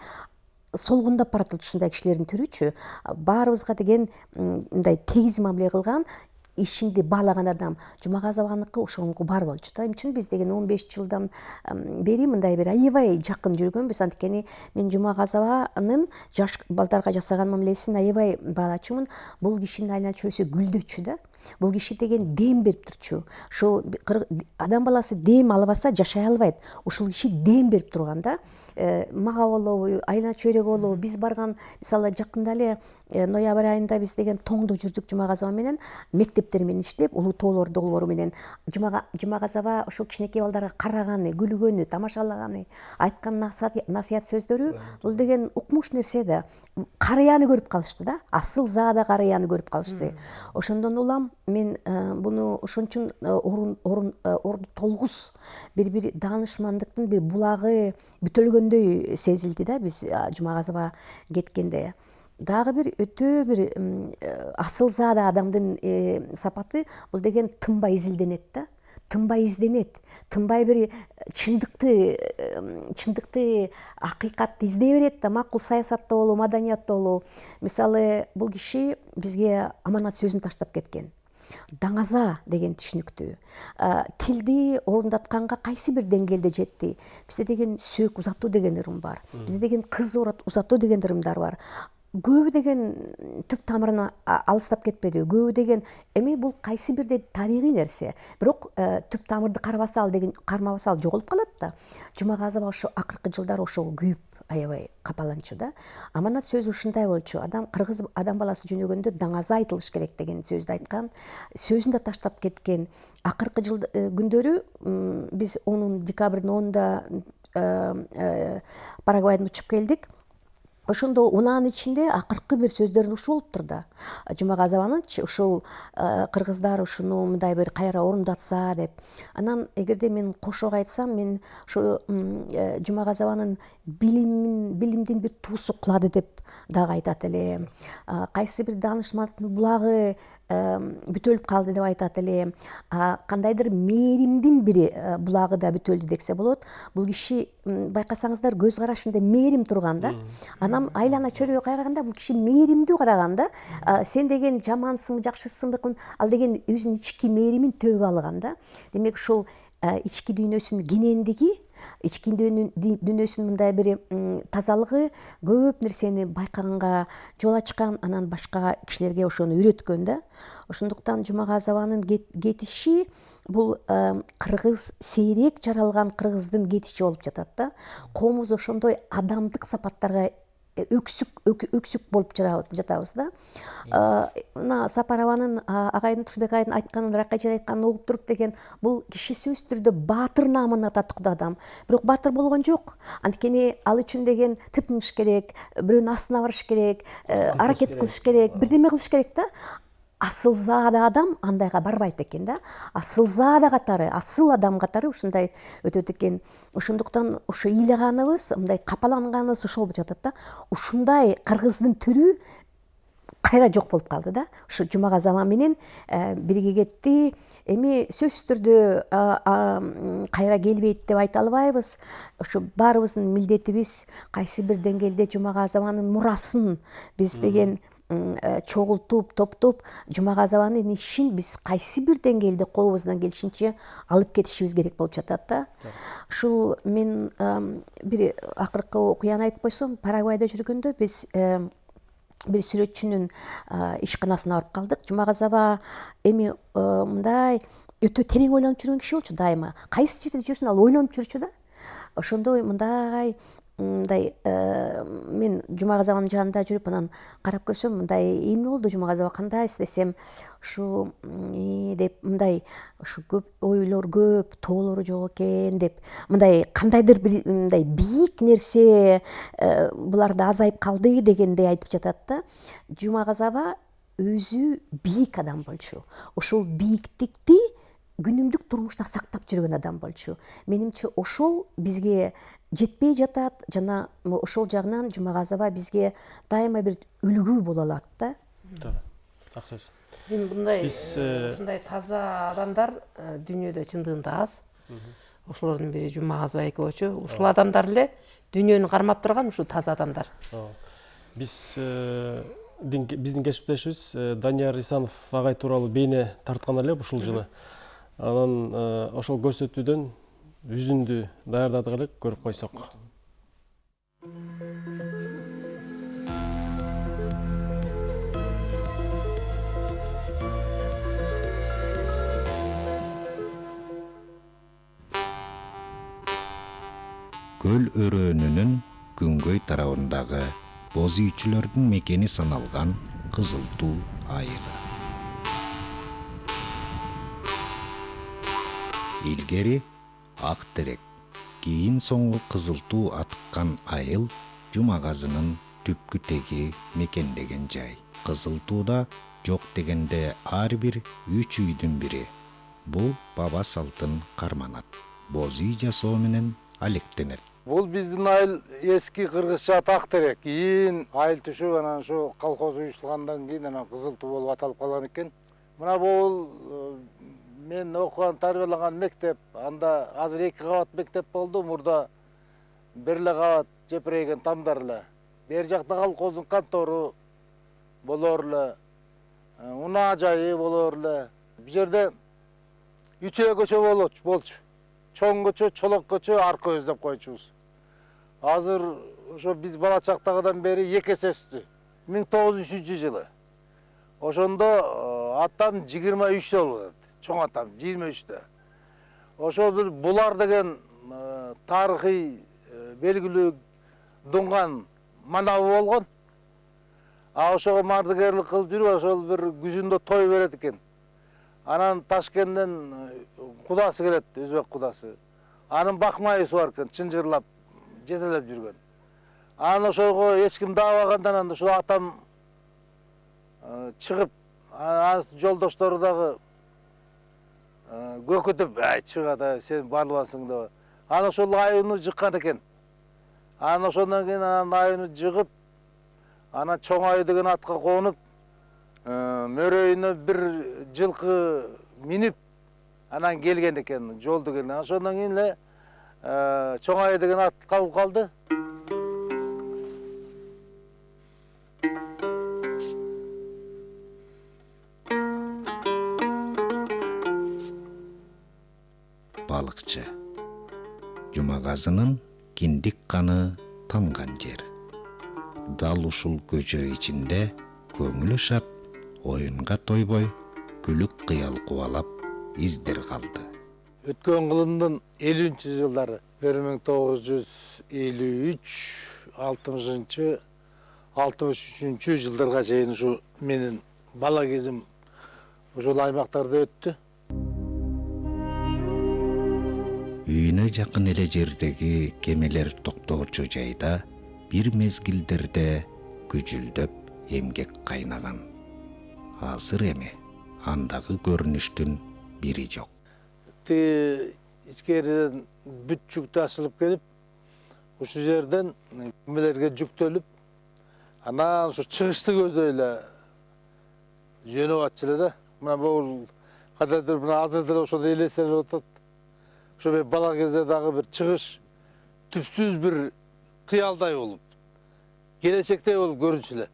солгундап баратат ушундай кишилердин түрүчү. Баарыбызга деген мындай тегиз мамиле кылган, ишинди баалаган адам Жумагазованыкы ошонгу бар болчу да. Эмне үчүн биз деген 15 жылдан бери мындай бир аябай жакын жүргөнбүз. Анткени мен Жумагазованын жаш балдарга жасаган мамилесин аябай баалачумун. Бул кишинин айна чөйрөсү гүлдөчү да. Бул киши деген дем берип турчу. Ошол адам баласы дем албаса жашай албайт. Ушул киши дем берип турган да. Мага болобу, айна чөйрөгө болобу, биз барган мисалы жакында эле ноябрь айында биз деген Тоңдо жүрдүк Жумагазова менен, мектептер менен иштеп, улуу тоолор долбоору менен. Жумагазова ошол кичинекей балдарга караганы, күлгөнү, тамашалаганы, айткан насаят сөздөрү бул деген укмуш нерсе да. Карыяны көрүп калышты да. Асыл заада карыяны көрүп калышты. Ошондон улам мен буну ошон үчүн орду толгуз бир даанышмандыктын бир булагы бүтөлгөндөй сезилди да биз Жумагазова кеткенде. Дагы бир өтө бир асылзаада адамдын сапаты бул деген тынбай изилденет да. Тынбай изденет. Тынбай бир чындыкты, акыйкатты издей берет да. Макул саясатта болобу, маданиятта болобу. Мисалы бул киши бизге аманат сөзүн таштап кеткен. Даңаза деген түшүнүктүү. Тилди орундатканга кайсы бир деңгээлде жетти. Бизде деген сөөк узатуу деген ырым бар. Бизде деген кыз узатуу деген ырымдар бар. Көбү деген түп тамырына алыстап кетпеди. Көбү деген эми бул кайсы бирде табигый нерсе. Бирок түп тамырды кармабаса ал жоголуп калат да. Жумагазова ошо акыркы жылдары ошого күйүп аябай капаланчу да. Аманат сөзү ушундай болчу. Кыргыз адам баласы жөнөгөндө даңаза айтылыш керек деген сөздү айткан. Сөзүн да таштап кеткен. Акыркы күндөрү биз декабрдын 10-унда Парагвайдан учуп келдик. ошондо унаанын ичинде акыркы бир сөздөрүн ушу болуптур да. Жумагазованычы ушул кыргыздар ушуну мындай бир кайра орундатса деп. Анан эгерде мен кошо айтсам, мен ошо Жумагазованын билимдин бир туусу кулады деп дагы айтат элем. Кайсы бир даанышмандын булагы бүтөлүп калды деп айтат элем. Кандайдыр мээримдин бири булагы да бүтөлдү десе болот. Бул киши байкасаңыздар көз карашында мээрим турган да. Анан айлана чөйрөгө караганда бул киши мээримдүү караган да. Сен деген жамансыңбы, жакшысыңбы, ал деген өзүнүн ички мээримин төбөгө алган да. Демек ушул ички дүйнөсүнүн кенендиги, ички дүйнөсүнүн мындай бир тазалыгы көп нерсени байкаганга жол ачкан, анан башка кишилерге ошону үйрөткөн да. Ошондуктан Жумагазованын кетиши бул кыргыз, сейрек жаралган кыргыздын кетиши болуп жатат да. Коомубуз ошондой адамдык сапаттарга өксүк болуп жатабыз да. Мына Сапарованын, агайдын, Тушбек агайдын айтканын, Ракайчы айтканын угуп туруп деген, бул киши сөзсүз түрдө баатыр наамына татыктуу адам. Бирок баатыр болгон жок. Анткени ал үчүн деген тытыныш керек, бирөөнүн астына барыш керек, аракет кылыш керек, бирдеме кылыш керек да. Асылзаада адам андайга барбайт экен да. Асылзаада катары, асыл адам катары ушундай өтөт экен. Ошондуктан ошо ыйлаганыбыз, мындай капаланганыбыз ошол болуп жатат да. Ушундай кыргыздын түрү кайра жок болуп калды да. Ушу Жумагазован менен бирге кетти. Эми сөзсүз түрдө кайра келбейт деп айта албайбыз. Ошо баарыбыздын милдетибиз кайсы бир деңгээлде Жумагазованын мурасын биз деген чогултуп, топтоп, Жумагазованын ишин биз кайсы бир деңгээлде колубуздан келишинче алып кетишибиз керек болуп жатат да. Ушул мен бир акыркы окуяны айтып койсом, Парагвайда жүргөндө биз бир сүрөтчүнүн ишканасына барып калдык. Жумагазова эми мындай өтө терең ойлонуп жүргөн киши болчу дайыма. Кайсы жерде жүрсүн ал ойлонуп жүрчү да. Ошондо мындай мен Жумагазованын жанында жүрүп анан карап көрсөм, мындай эмне болду Жумагазова кандайсыз десем, ушу деп мындай ушу көп ойлор, көп тоолору жок экен деп, мындай кандайдыр бир мындай бийик нерсе буларда азайып калды дегендей айтып жатат да. Жумагазова өзү бийик адам болчу. Ошол бийиктикти күнүмдүк турмушта сактап жүргөн адам болчу. Менимче ошол бизге жетпей жатат, жана ошол жагынан Жумагазова бизге дайыма бир үлгү боло алат да. Ак сөз. Эми мындай ушундай таза адамдар дүйнөдө чындыгында аз. Ошолордун бири Жумагазова экөөчү. Ушул адамдар эле дүйнөнү кармап турган ушул таза адамдар. Биздин кесиптешибиз Данияр Исанов агай тууралуу бейне тарткан эле ушул жылы. Анан ошол көрсөтүүдөн үзүндү даярдадык элек, көрүп койсок. Көл өрөөнүнүн күнгөй тарабындагы боз үйчүлөрдүн мекени саналган Кызыл Туу айылы. Илгери Ак Терек, кийин соңку Кызыл Туу аткан айыл Жумагазынын түпкү теги мекендеген жай. Кызыл Тууда жок дегенде ар бир 3 үйдүн бири. Бул баба салтын карманат. Боз үй жасоо менен алектенет. Бул биздин айыл эски кыргызча Ак Терек. Кийин айыл түшүп, анан ошо колхоз уюштургандан кийин анан Кызыл Туу болуп аталып калган экен. Мына бул мен окуган, тарбиялаган мектеп, анда азыр 2 кабат мектеп болду, мурда 1 эле кабат жепирейген тамдар эле. Бер жакта колхоздун контору болор эле, унаа жайы болор эле. Бул жерде 3 эле көчө болчу. Чоң көчө, чолок көчө, арка өз деп койчубуз. Азыр ошо биз бала чактагыдан бери 2 эсе өстү. 1903-жылы. Ошондо атам 23 болду. Чоң атам 23-тө. Ошол бир Булар деген тарыхый белгилүү дунган манабы болгон. Ошого мардыгерлик кылып жүрүп, ошол бир күзүндө той берет экен. Анан Ташкенттен кудасы келет, өзбек кудасы. Анын бакмайысы бар экен, чынжырлап, жетелеп жүргөн. Анан ошого эч ким даабагандан анда ушул атам чыгып, анын жолдоштору дагы көкүтүп, чыга да сен барлыбансың деп. Анан ошол аюуну жыккан экен. Анан ошондон кийин анан аюуну жыгып, анан чоң аю деген атка конуп, мөрөйүнө бир жылкы минип, анан келген экен, жолду келген. Ошондон кийин эле чоң аю деген ат калып калды. Балыкчы. Жумагазынын киндик каны тамган жер. Дал ушул көчө ичинде көңүлү шат, оюнга тойбой, күлүк кыял кубалап издер калды. Өткөн кылымдын 50-жылдары 1953-63 жылдарга чейин ушу менин бала кезим ошол аймактарда өттү. Үйүнө жакын эле жердеги кемелер токтоочу жайда бир мезгилдерде күжүлдөп эмгек кайнаган. Азыр эми андагы көрүнүштүн бири жок. Ичкериден бүт жүк ташылып келип, ушул жерден кемелерге жүктөлүп, анан ушу чыгышты көздөй эле жөнөп атчу эле да. Мына бул кадайдыр мына азыр деле ошондо элестелип атат. Ошо мен бала кезде дагы бир чыгыш түпсүз бир кыялдай болуп, келечектей болуп көрүнчү эле.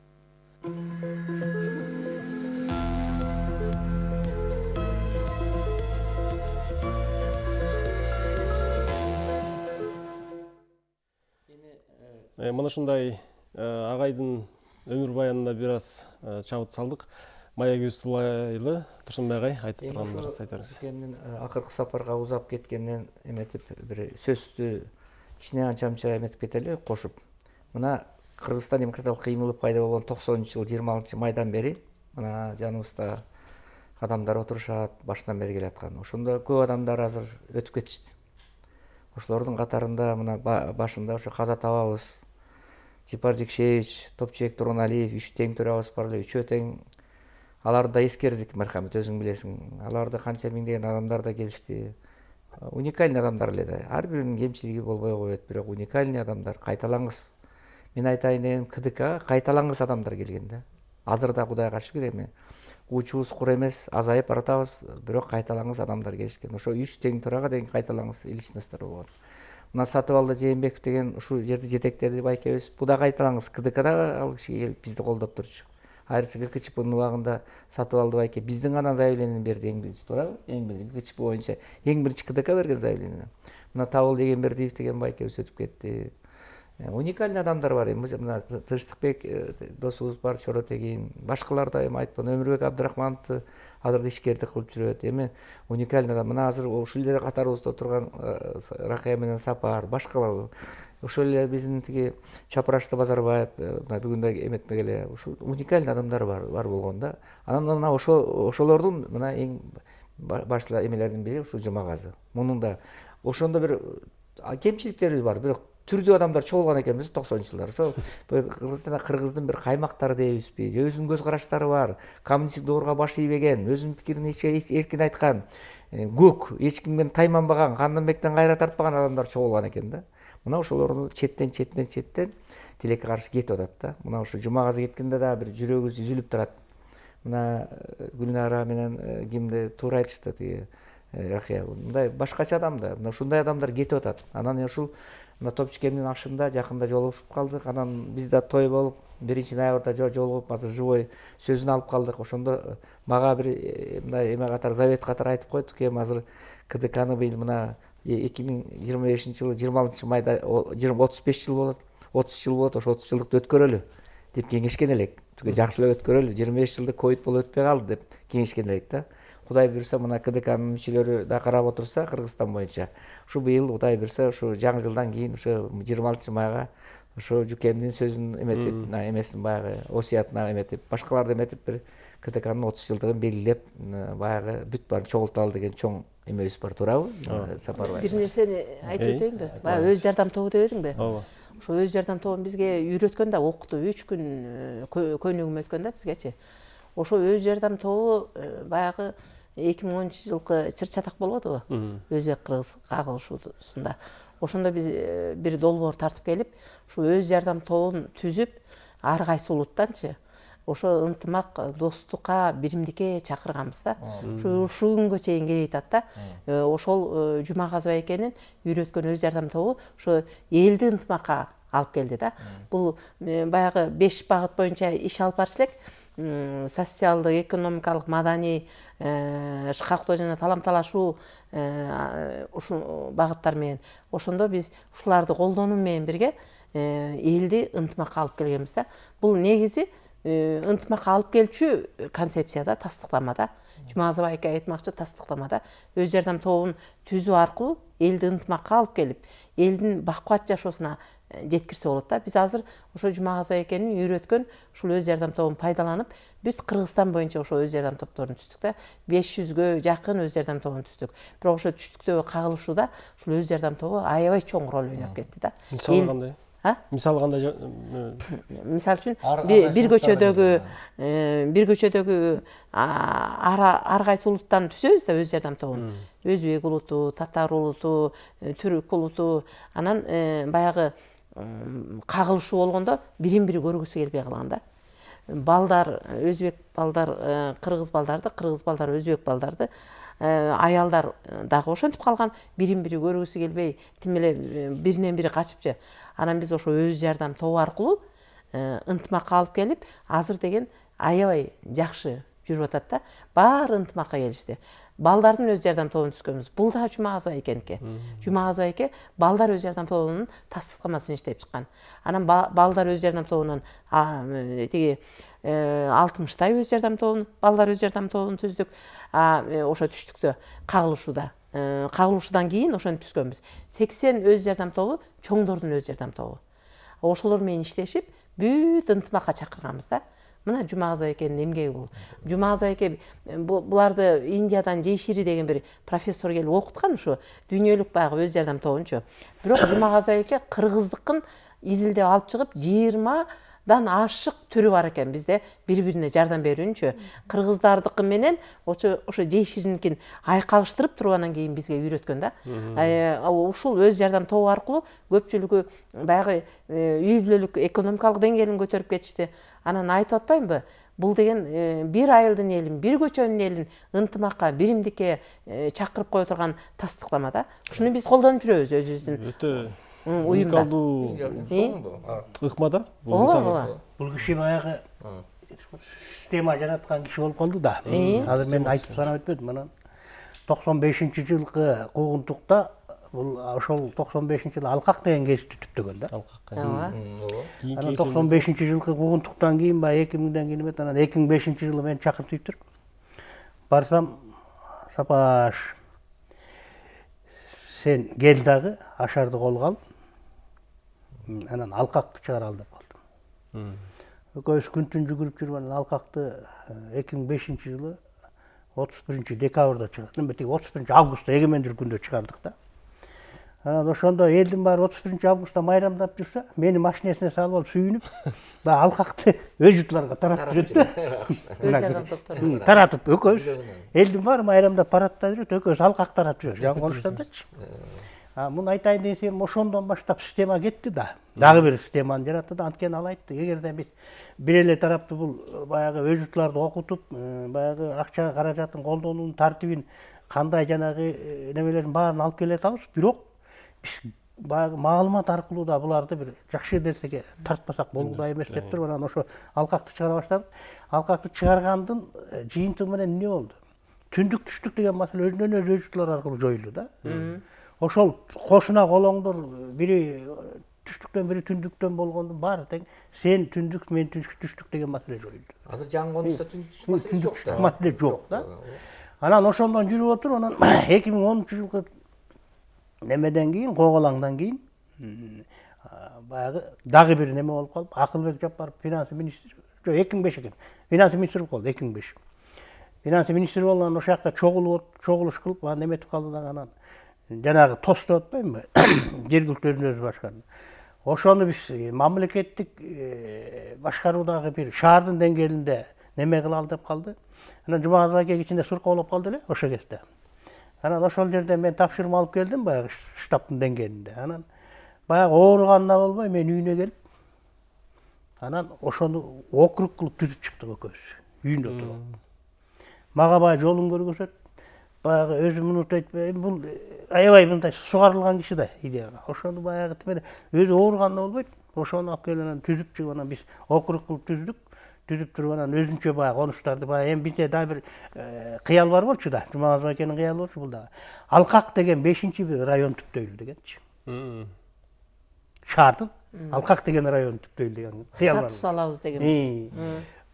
Мына ушундай агайдын өмүр баянына бир аз чабыт салдык. Мая Көзтулайлы Турсунбай агай айтып тургандарыңызды айтыңыз. Кемдин акыркы сапарга узап кеткенден эметип бир сөздү ичине анча-мынча эметип кетели, кошуп. Мына Кыргызстан демократиялык кыймылы пайда болгон 90-жыл 26-майдан бери мына жаныбызда адамдар отурушат, башынан бери келаткан. Ошондо көп адамдар азыр өтүп кетишти. Ошолордун катарында мына башында ошо каза табабыз. Жипар Жекшевич, Топчубек Тургуналиев, 3 тең төрабыз бар эле, 3 тең. Аларды да эскердик, мархамат, өзүң билесиң. Аларды канча миңдеген адамдар да келишти. Уникальный адамдар эле да. Ар биринин кемчилиги болбой коет, бирок уникальный адамдар, кайталаңыз. Мен айтайын дегеним, КДК кайталаңыз адамдар келген да. Азыр да Кудайга шүгүр эми учубуз кур эмес, азайып баратабыз, бирок кайталаңыз адамдар келишкен. Ошо 3 тең төрага деген кайталаңыз личностьтор болгон. Мына Сатыбалды Жээнбеков деген ушул жерди жетектеди байкебиз. Бу да кайталаңыз. КДКда ал киши келип бизди колдоп турчу. Айрыкча ГКЧПнын убагында Сатыбалды байке биздин гана заявлениени берди эң биринчи, туурабы? Эң биринчи ГКЧП боюнча эң биринчи КДК берген заявлениени. Мына Табыл Эгембердиев деген байкебиз өтүп кетти. Уникальный адамдар бар эми. Мына Тынчтыкбек досубуз бар, Чоротегин, башкалар да эми айтпан, Өмүрбек Абдрахмановду азыр ишкердик кылып жүрөт. Эми уникальный адам. Мына азыр ушул эле катарыбызда отурган Ракая менен Сапар, башкалар. Ошол эле биздин тиги Чапрашты Базарбаев, мына бүгүн да эметмегеле. Ушул уникальный адамдар бар болгон да. Анан мына ошолордун мына эң башла эмелердин бири ушул Жумагазы. Мунун да ошондо бир кемчиликтери бар, бирок түрдүү адамдар чогулган экенбиз 90-жылдар. Ошо Кыргыздын бир каймактары дейбизби, өзүнүн көз караштары бар, коммунисттик доорго баш ийбеген, өзүнүн пикирин эркин айткан, көк, эч кимден тайманбаган, Канданбектен кайра тартпаган адамдар чогулган экен да. Мына ошолорду четтен тилекке каршы кетип атат да. Мына ушу Жумагазы кеткенде да бир жүрөгүбүз үзүлүп турат. Мына Гүлнара менен кимди туура айтышты тиги Рахия. Мындай башкача адам да. Мына ушундай адамдар кетип атат. Анан ушул мына Топчубекемдин ашында жакында жолугушуп калдык. Анан биз да той болуп 1-ноябрда жолугуп азыр живой сөзүн алып калдык. Ошондо мага бир мындай эме катары завет катары айтып койдук. Эми азыр КДКны быйыл мына 2025-жылы 26-майда 35 жыл болот. 30 жыл болот, ошо 30 жылдыкты өткөрөлү деп кеңешкен элек. Жакшылап өткөрөлү. 25 жылды ковид болуп өтпөй калды деп кеңешкен элек да. Кудай буйрса мына КДКнын мүчөлөрү да карап отурса Кыргызстан боюнча ушу быйыл Кудай буйрса ушу жаңы жылдан кийин ушу 26-майга ушу Жукемдин сөзүн эметип, эмесин баягы осуятына эметип, башкаларды эметип бир КДКнын 30 жылдыгын белгилеп, баягы бүт баарын чогулталы деген чоң эмебиз бар, туурабы? Сапарбай. Бир нерсени айтып өтөйүнбү? Баягы өз жардам тобу деп эдиңби? Ооба. ошо өз жардам тобун бизге үйрөткөн да, окутуп 3 күн көнүгүм өткөн да бизгечи. Ошо өз жардам тобу баягы 2010-жылкы чыр-чатак болбодубу? Өзбек-кыргыз кагылышуусунда. Ошондо биз бир долбоор тартып келип, ушу өз жардам тобун түзүп, ар кайсы улуттанчы ошо ынтымак, достукка, биримдикке чакырганбыз да. Ушул күнгө чейин келе жатат да. Ошол Жумагазы байкенин үйрөткөн өз жардам тобу ошо элди ынтымакка алып келди да. Бул баягы 5 багыт боюнча иш алып барыш элек. Социалдык, экономикалык, маданий, шкактоо жана талам-талашуу ушул багыттар менен. Ошондо биз ушуларды колдонуу менен бирге элди ынтымакка алып келгенбиз да. Бул негизи ынтымакка алып келчү концепцияда, тастыктамада. Жумагазы байке айтмакчы тастыктамада өз жардам тобун түзүү аркылуу элди ынтымакка алып келип, элдин бакубат жашоосуна жеткирсе болот да. Биз азыр ошо Жумагазы байкенин үйрөткөн ушул өз жардам тобун пайдаланып, бүт Кыргызстан боюнча ошо өз жардам топторун түздүк да. 500гө жакын өз жардам тобун түздүк. Бирок ошо түштүктөгү кагылышууда ушул өз жардам тобу аябай чоң роль ойноп кетти да. Мисалы кандай? Мисалы кандай? Мисалы үчүн бир көчөдөгү ар кайсы улуттан түзөбүз да өз жардам тобун. Өзбек улуту, татар улуту, түрк улуту, анан баягы кагылышуу болгондо бирин-бири көргүсү келбей калган да. Балдар, өзбек балдар, кыргыз балдарды, кыргыз балдар өзбек балдарды, аялдар дагы ошентип калган, бирин-бири көргүсү келбей, тим эле биринен бири качыпчы. Анан биз ошо өз жардам тобу аркылуу ынтымакка алып келип, азыр деген аябай жакшы жүрүп атат да. Баары ынтымакка келишти. Балдардын өз жардам тобун түзгөнбүз. Бул да Жумагазы байкеники. Жумагазы байке балдар өз жардам тобунун тастыктамасын иштеп чыккан. Анан балдар өз жардам тобунун тиги 60 өз жардам тобун, балдар өз жардам тобун түздүк. Ошо түштүктө кагылышууда. Кагылышуудан кийин ошону түзгөнбүз. 80 өз жардам тобу чоңдордун өз жардам тобу. Ошолор менен иштешип, бүт ынтымакка чакырганбыз да. Мына Жумагазы байкенин эмгеги бул. Жумагазы байке буларды Индиядан Жейшири деген бир профессор келип окуткан ушу дүйнөлүк баягы өз жардам тобунчу. Бирок Жумагазы байке кыргыздыкын изилдеп алып чыгып 20дан ашык түрү бар экен бизде бири-бирине жардам берүүнчү. Кыргыздардыкы менен ошо Жейшириникин айкалыштырып туруп анан кийин бизге үйрөткөн да. Ушул өз жардам тобу аркылуу көпчүлүгү баягы үй бүлөлүк экономикалык деңгээлин көтөрүп кетишти. Анан айтып атпаймынбы? Бул деген бир айылдын элин, бир көчөнүн элин ынтымакка, биримдикке чакырып кое турган тастыктама да. Ушуну биз колдонуп жүрөбүз өзүбүздүн. Өтө уникалдуу ыкма да. Бул киши баягы система жараткан киши болуп калды да. Азыр мен айтып санап өтпөдүм. Анан 95-жылкы куугунтукта бул ошол 95-жылы алкак деген кезди түптөгөн да. Алкакка. Анан 95-жылкы куугунтуктан кийин баягы 2000ден кийин эмес, анан 2005-жылы мен чакыртып барсам, Сапаш сен кел дагы ашарды колго ал. Анан алкакты чыгара ал деп калдым. Экөөбүз күн-түн жүгүрүп жүрүп анан алкакты 2005-жылы 31-декабрда чыгардык. Эми 31-августта эгемендүүлүк күндө чыгардык да. Анан ошондо элдин баары 31-августта майрамдап жүрсө, мени машинесине салып алып сүйүнүп, баягы алкакты өз журтларга таратып жүрөт да. Өз жардам топторуна. Таратып экөөбүз элдин баары майрамдап парадта жүрөт, экөөбүз алкак таратып жүрөбүз. Жаңы Конуштандачы. Муну айтайын десем, ошондон баштап система кетти да. Дагы бир системаны жаратты да. Анткени ал айтты, эгерде биз бир эле тарапты бул баягы өз журтларды окутуп, баягы акча каражатын колдонуунун тартибин кандай жанагы немелерин баарын алып келе атабыз, бирок биз баягы маалымат аркылуу да буларды бир жакшы нерсеге тартпасак болгудай эмес деп туруп анан ошо алкакты чыгара баштадык. Алкакты чыгаргандын жыйынтыгы менен эмне болду? Түндүк түштүк деген маселе өзүнөн өзү журтлар аркылуу жоюлду да. Ошол кошуна колоңдор бири түштүктөн бири түндүктөн болгондун баары тең. Сен түндүк, мен түштүк деген маселе жоюлду. Азыр жаңы Конушта түштүк маселеси жок да. Маселе жок да. Анан ошондон жүрүп отуруп анан 2010-жылкы немеден кийин, коголаңдан кийин баягы дагы бир неме болуп калып, Акылбек Жапаров финанс министри, жок 2005 экен. Финанс министри болуп калды 2005. Финанс министри болгондон ошол жакта чогулуш кылып, анан неметип калды дагы анан жанагы ТОС деп атпаймынбы? Жергиликтүү өзүн өзү башкарды. ошону биз мамлекеттик башкаруудагы бир шаардын деңгээлинде неме кылалы деп калды. Анан Жумагазов айке кичине суркоолоп калды эле ошол кезде. Анан ошол жерде мен тапшырма алып келдим баягы штабтын деңгээлинде. Анан баягы ооруганына болбой мен үйүнө келип, анан ошону округ кылып түзүп чыктык экөөбүз. Үйүндө отуруп. Мага баягы жолун көргөзөт. Баягы өзү мунут айтпай, бул аябай мындай сугарылган киши да идеяга. Ошону баягы тимеде өзү ооруганына болбойт. Ошону алып келип анан түзүп чыгып анан биз округ кылып түздүк. Түзүп туруп анан өзүнчө баягы конуштарды баягы эми бизде дагы бир кыял бар болчу да. Жумагазов акенин кыялы болчу бул дагы. Алкак деген 5-чи бир район түптөйлү дегенчи. Шаардын Алкак деген район түптөйлү деген кыял бар. Статус алабыз дегенбиз.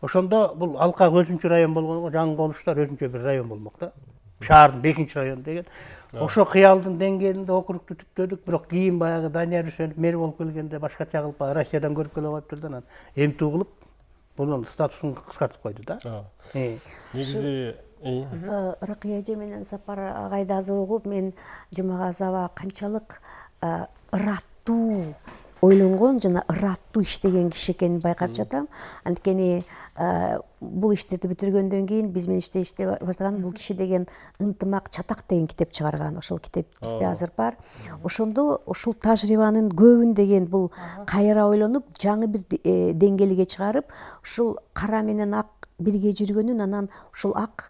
Ошондо бул Алкак өзүнчө район болгонго жаңы конуштар өзүнчө бир район болмок да. Шаардын 5-чи район деген. Ошо кыялдын деңгээлинде округду түптөдүк, бирок кийин баягы Данияр Үсөнов мэр болуп келгенде башкача кылып Россиядан көрүп келип алыптыр да, анан эмтүү кылып bunun статусун кыскартып койду да. Негизи Ракыя эже менен Сапар агайды азыр угуп, мен Жумагазов аба канчалык ыраттуу ойлонгон жана ыраттуу иштеген киши экенин байкап жатам. Анткени бул иштерди бүтүргөндөн кийин биз менен иштеп баштаган бул киши деген ынтымак чатак деген китеп чыгарган. Ошол китеп бизде азыр бар. Ошондо ушул тажрыйбанын көбүн деген бул кайра ойлонуп, жаңы бир деңгээлге чыгарып, ушул кара менен ак бирге жүргөнүн, анан ушул ак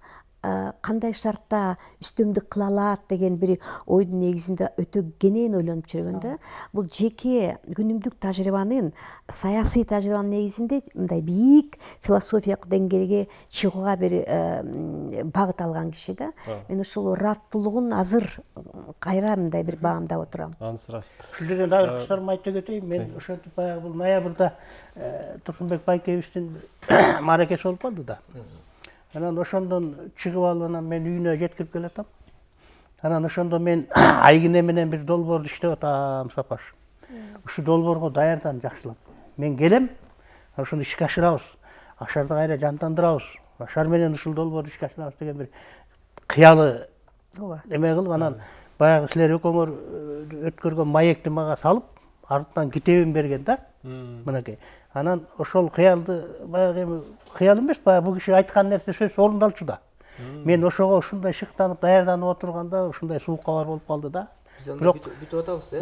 кандай шартта үстөмдүк кыла алат деген бир ойдун негизинде өтө кенен ойлонуп жүргөн да. Бул жеке күнүмдүк тажрыйбанын, саясий тажрыйбанын негизинде мындай бийик философиялык деңгээлге чыгууга бир багыт алган киши да. Мен ушул ыраттуулугун азыр кайра мындай бир баамдап отурам. Анысы рас. Ушул жерден дагы кыстарма айтып кетейин. Мен ошентип баягы бул ноябрда Турсунбек Байкебичтин мааракеси болуп калды да. Анан ошондон чыгып алып анан мен үйүнө жеткирип келатам. Анан ошондо мен Айгине менен бир долбоорду иштеп атам, Сапаш. Ушул долбоорго даярдан жакшылап. Мен келем, ошону ишке ашырабыз. Ашарды кайра жандандырабыз. Ашар менен ушул долбоорду ишке ашырабыз деген бир кыялы эме кылып, анан баягы силер экөөңөр өткөргөн маекти мага салып, артынан китебин берген да. Мынакей. Анан ошол кыялды баягы эми кыял эмес, баягы бул киши айткан нерсе сөз орундалчу да. Мен ошого ушундай шыктанып даярданып отурганда ушундай суук кабар болуп калды да. Бирок бүтүп атабыз да,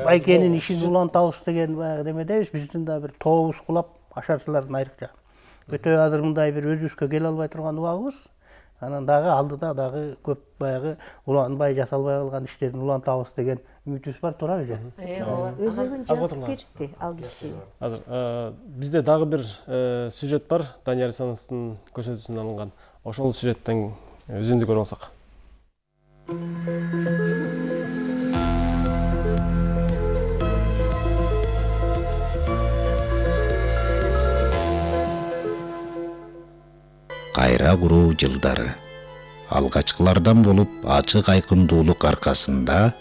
Байкенин ишин улантабыз деген баягы немедебиз. Биздин да бир тобубуз кулап, ашарчылардын айрыкча. Өтө азыр мындай бир өзүбүзгө келе албай турган убагыбыз. Анан дагы алдыда дагы көп баягы уланбай жасалбай калган иштерин улантабыз деген үмүтүбүз бар, туура эже. Өзөгүн жазып кетти ал киши. Азыр бизде дагы бир сюжет бар, Данияр Исановдун көрсөтүүсүнөн алынган. Ошол сюжеттен үзүндү көрүп алсак. Кайра куруу жылдары алгачкылардан болуп ачык айкындуулук аркасында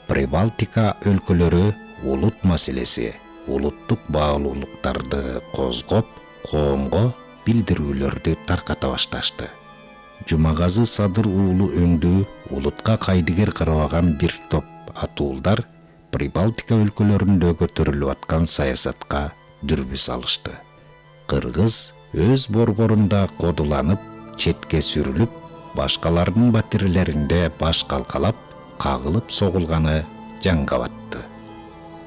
Прибалтика өлкөлөрү улут маселеси, улуттук баалуулуктарды козгоп, коомго билдирүүлөрдү тарката башташты. Жумагазы Садыр уулу өңдүү улутка кайдыгер карабаган бир топ атуулдар Прибалтика өлкөлөрүндө көтөрүлүп аткан саясатка дүрбү салышты. Кыргыз өз борборунда кодуланып, четке сүрүлүп, башкалардын батирлеринде баш калкалап, кагылып согулганы жаңга батты.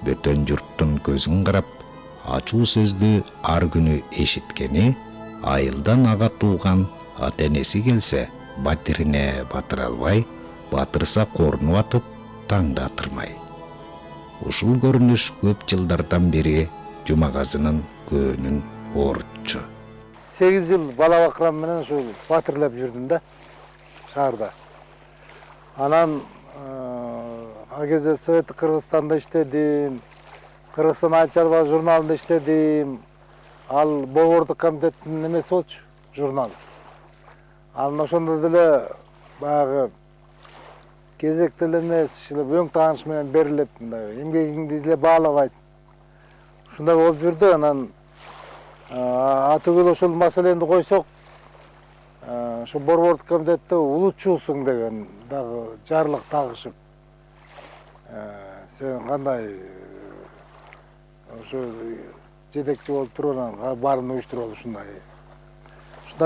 Бөтөн журттун көзүн карап, ачуу сөздү ар күнү эшиткени, айылдан ага тууган ата-энеси келсе, батирине батыра албай, батырса корунуп атып, таңда атырмай. Ушул көрүнүш көп жылдардан бери Жумагазынын көөнүн оорутчу. 8 жыл бала бакырам менен ушул батырлап жүрдүм да шаарда. Анан ал кезде Советтик Кыргызстанда иштедим, Кыргызстан Айыл чарба журналында иштедим. Ал Борбордук комитеттин немеси болчу, журнал. Анан ошондо деле баягы кезекте эле эмес, өң тааныш менен берилип, мындай эмгегиңди деле баалабайт. Ушундай болуп жүрдү. Анан атүгүл ошол маселени койсок, ошо Борбордук комитетте улутчусуң деген дагы жарлык тагышып, сен кандай ошо жетекчи болуп туруп анан баарын уюштуруп алып ушундай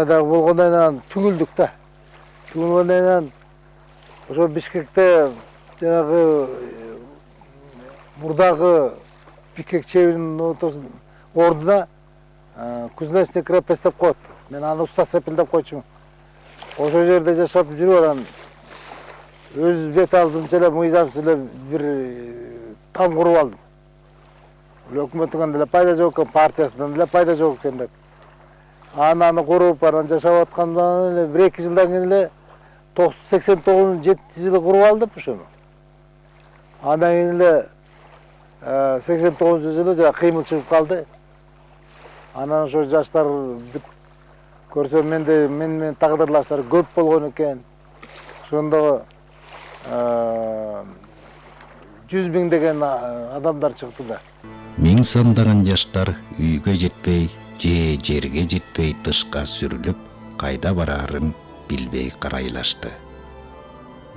дагы болгондон кийин түгүлдүк да. Түгүлгөндөн кийин ошо Бишкекте жанагы мурдагы Бишкек чебинин ордуна кузнечный крепость деп коет. Мен аны уста сепил деп койчумун. Ошол жерде жашап жүрүп анан өз бет алдымча эле мыйзамсыз эле бир там куруп алдым. Өкмөттүнөн деле пайда жок экен, партиясынан деле пайда жок экен деп. Аны куруп, анан жашап аткандан эле 1-2 жылдан кийин эле 89-7 куруп алдып ошону. Андан кийин эле 89-жылы жана кыймыл чыгып калды. Анан ошо жаштар көрсө менен тагдырлаштар көп болгон экен. Ошондо 100 000 деген адамдар чыкты да. Миң сандаган жаштар үйгө жетпей же жерге жетпей тышка сүрүлүп, кайда бараарын билбей карайлашты.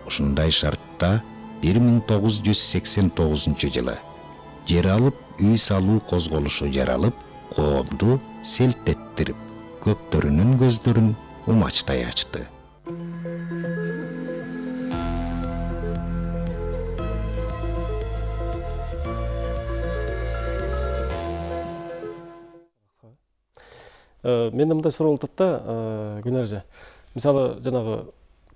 Ушундай шартта 1989-жылы жер алып үй салуу козголушу жаралып, коомду селтеттирип, көптөрүнүн көздөрүн умачтай ачты. Менде мындай суроо болуп атат да, Гүлнар эже. Мисалы, жанагы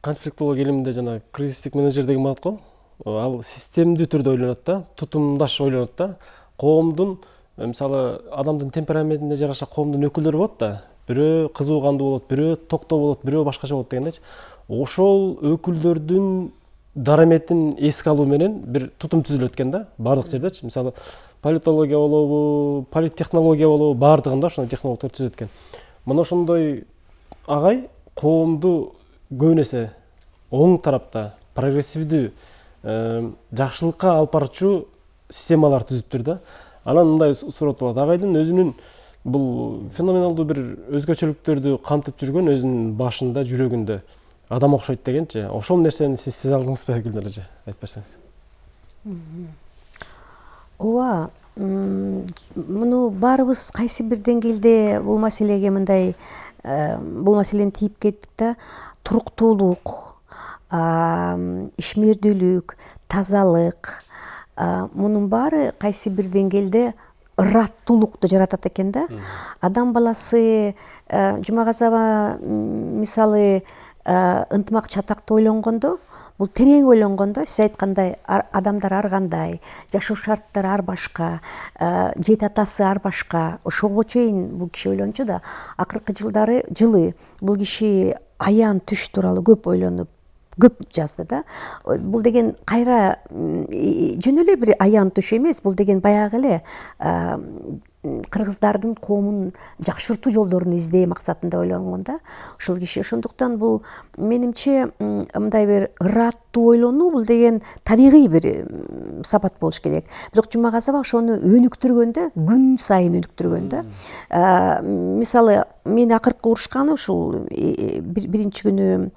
конфликтология илиминде жана кризистик менеджер деген болот го. Ал системдүү түрдө ойлонот да, тутумдаш ойлонот да. Коомдун, мисалы, адамдын темпераментине жараша коомдун өкүлдөрү болот да. Бирөө кызуугандуу болот, бирөө токтоо болот, бирөө башкача болот дегендечи. Ошол өкүлдөрдүн дараметин эске алуу менен бир тутум түзүлөт экен да, баардык жердечи. Мисалы, политология болобу, политтехнология болобу, баардыгында ошондой технологдор түзөт экен. Мына ошондой агай коомду көбүнесе оң тарапта прогрессивдүү, жакшылыкка алып барчу системалар түзүптүр да. Анан мындай суротулат, агайдын өзүнүн бул феноменалдуу бир өзгөчөлүктөрдү кантып жүргөн өзүнүн башында, жүрөгүндө адам окшойт дегенчи. Ошол нерсени сиз алдыңызбы, Гүлнар эже? Айтып берсеңиз. Ооба, муну баарыбыз кайсы бир деңгээлде бул маселеге мындай бул маселени тийип кеттик да. Туруктуулук, ишмердүүлүк, тазалык, мунун баары кайсы бир деңгээлде ыраттуулукту жаратат экен да. Адам баласы Жумагазова мисалы ынтымак чатакты ойлонгондо, бул терең ойлонгондо, сиз айткандай адамдар ар кандай, жашоо шарттары ар башка, жеет атасы ар башка. Ошого чейин бул киши ойлончу да. Акыркы жылы бул киши аян түш тууралуу көп ойлонуп, көп жазды да. Бул деген кайра жөн эле бир аян түш эмес, бул деген баягы эле кыргыздардын коомун жакшыртуу жолдорун издөө максатында ойлонгон да ошол киши. Ошондуктан бул менимче мындай бир ыраттуу ойлонуу бул деген табигый бир сапат болуш керек. Бирок Жумагазова ошону өнүктүргөндө, күн сайын өнүктүргөндө. Мисалы, мени акыркы урушканы ушул биринчи күнү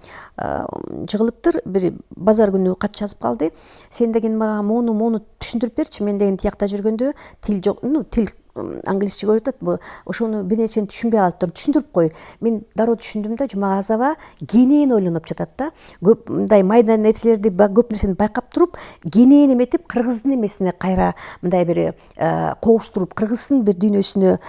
жыгылыптыр, бир базар күнү кат жазып калды. Сен деген мага мону түшүндүрүп берчи. Мен деген тиякта жүргөндө тил жок, тил англисче көрүп атат, ошону бир нерсени түшүнбөй калыптыр, түшүндүрүп кой. Мен дароо түшүндүм да, Жумагазова кенен ойлонуп жатат да. Көп мындай майда нерселерди, көп нерсени байкап туруп, кенен эметип, кыргыздын эмесине кайра мындай бир кооштуруп, кыргыздын бир дүйнөсүнө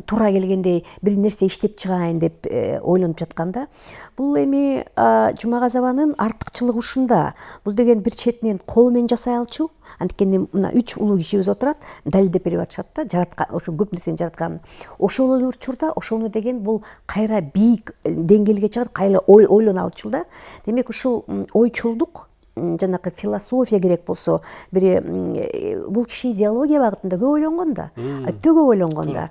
туура келгендей бир нерсе иштеп чыгайын деп ойлонуп жаткан да. Бул эми Жумагазованын артыкчылыгы ушунда. Бул деген бир четинен кол менен жасай алчу. Анткени мына 3 улуу кишибиз отурат, далилдеп берип атышат да, жараткан, ошо көп нерсени жараткан. Ошол эле учурда ошону деген бул кайра бийик деңгээлге чыгарып, кайра ойлоно алчу да. Демек ушул ойчулдук, жанакы философия керек болсо, бир бул киши идеология багытында көп ойлонгон да, өтө көп ойлонгон да.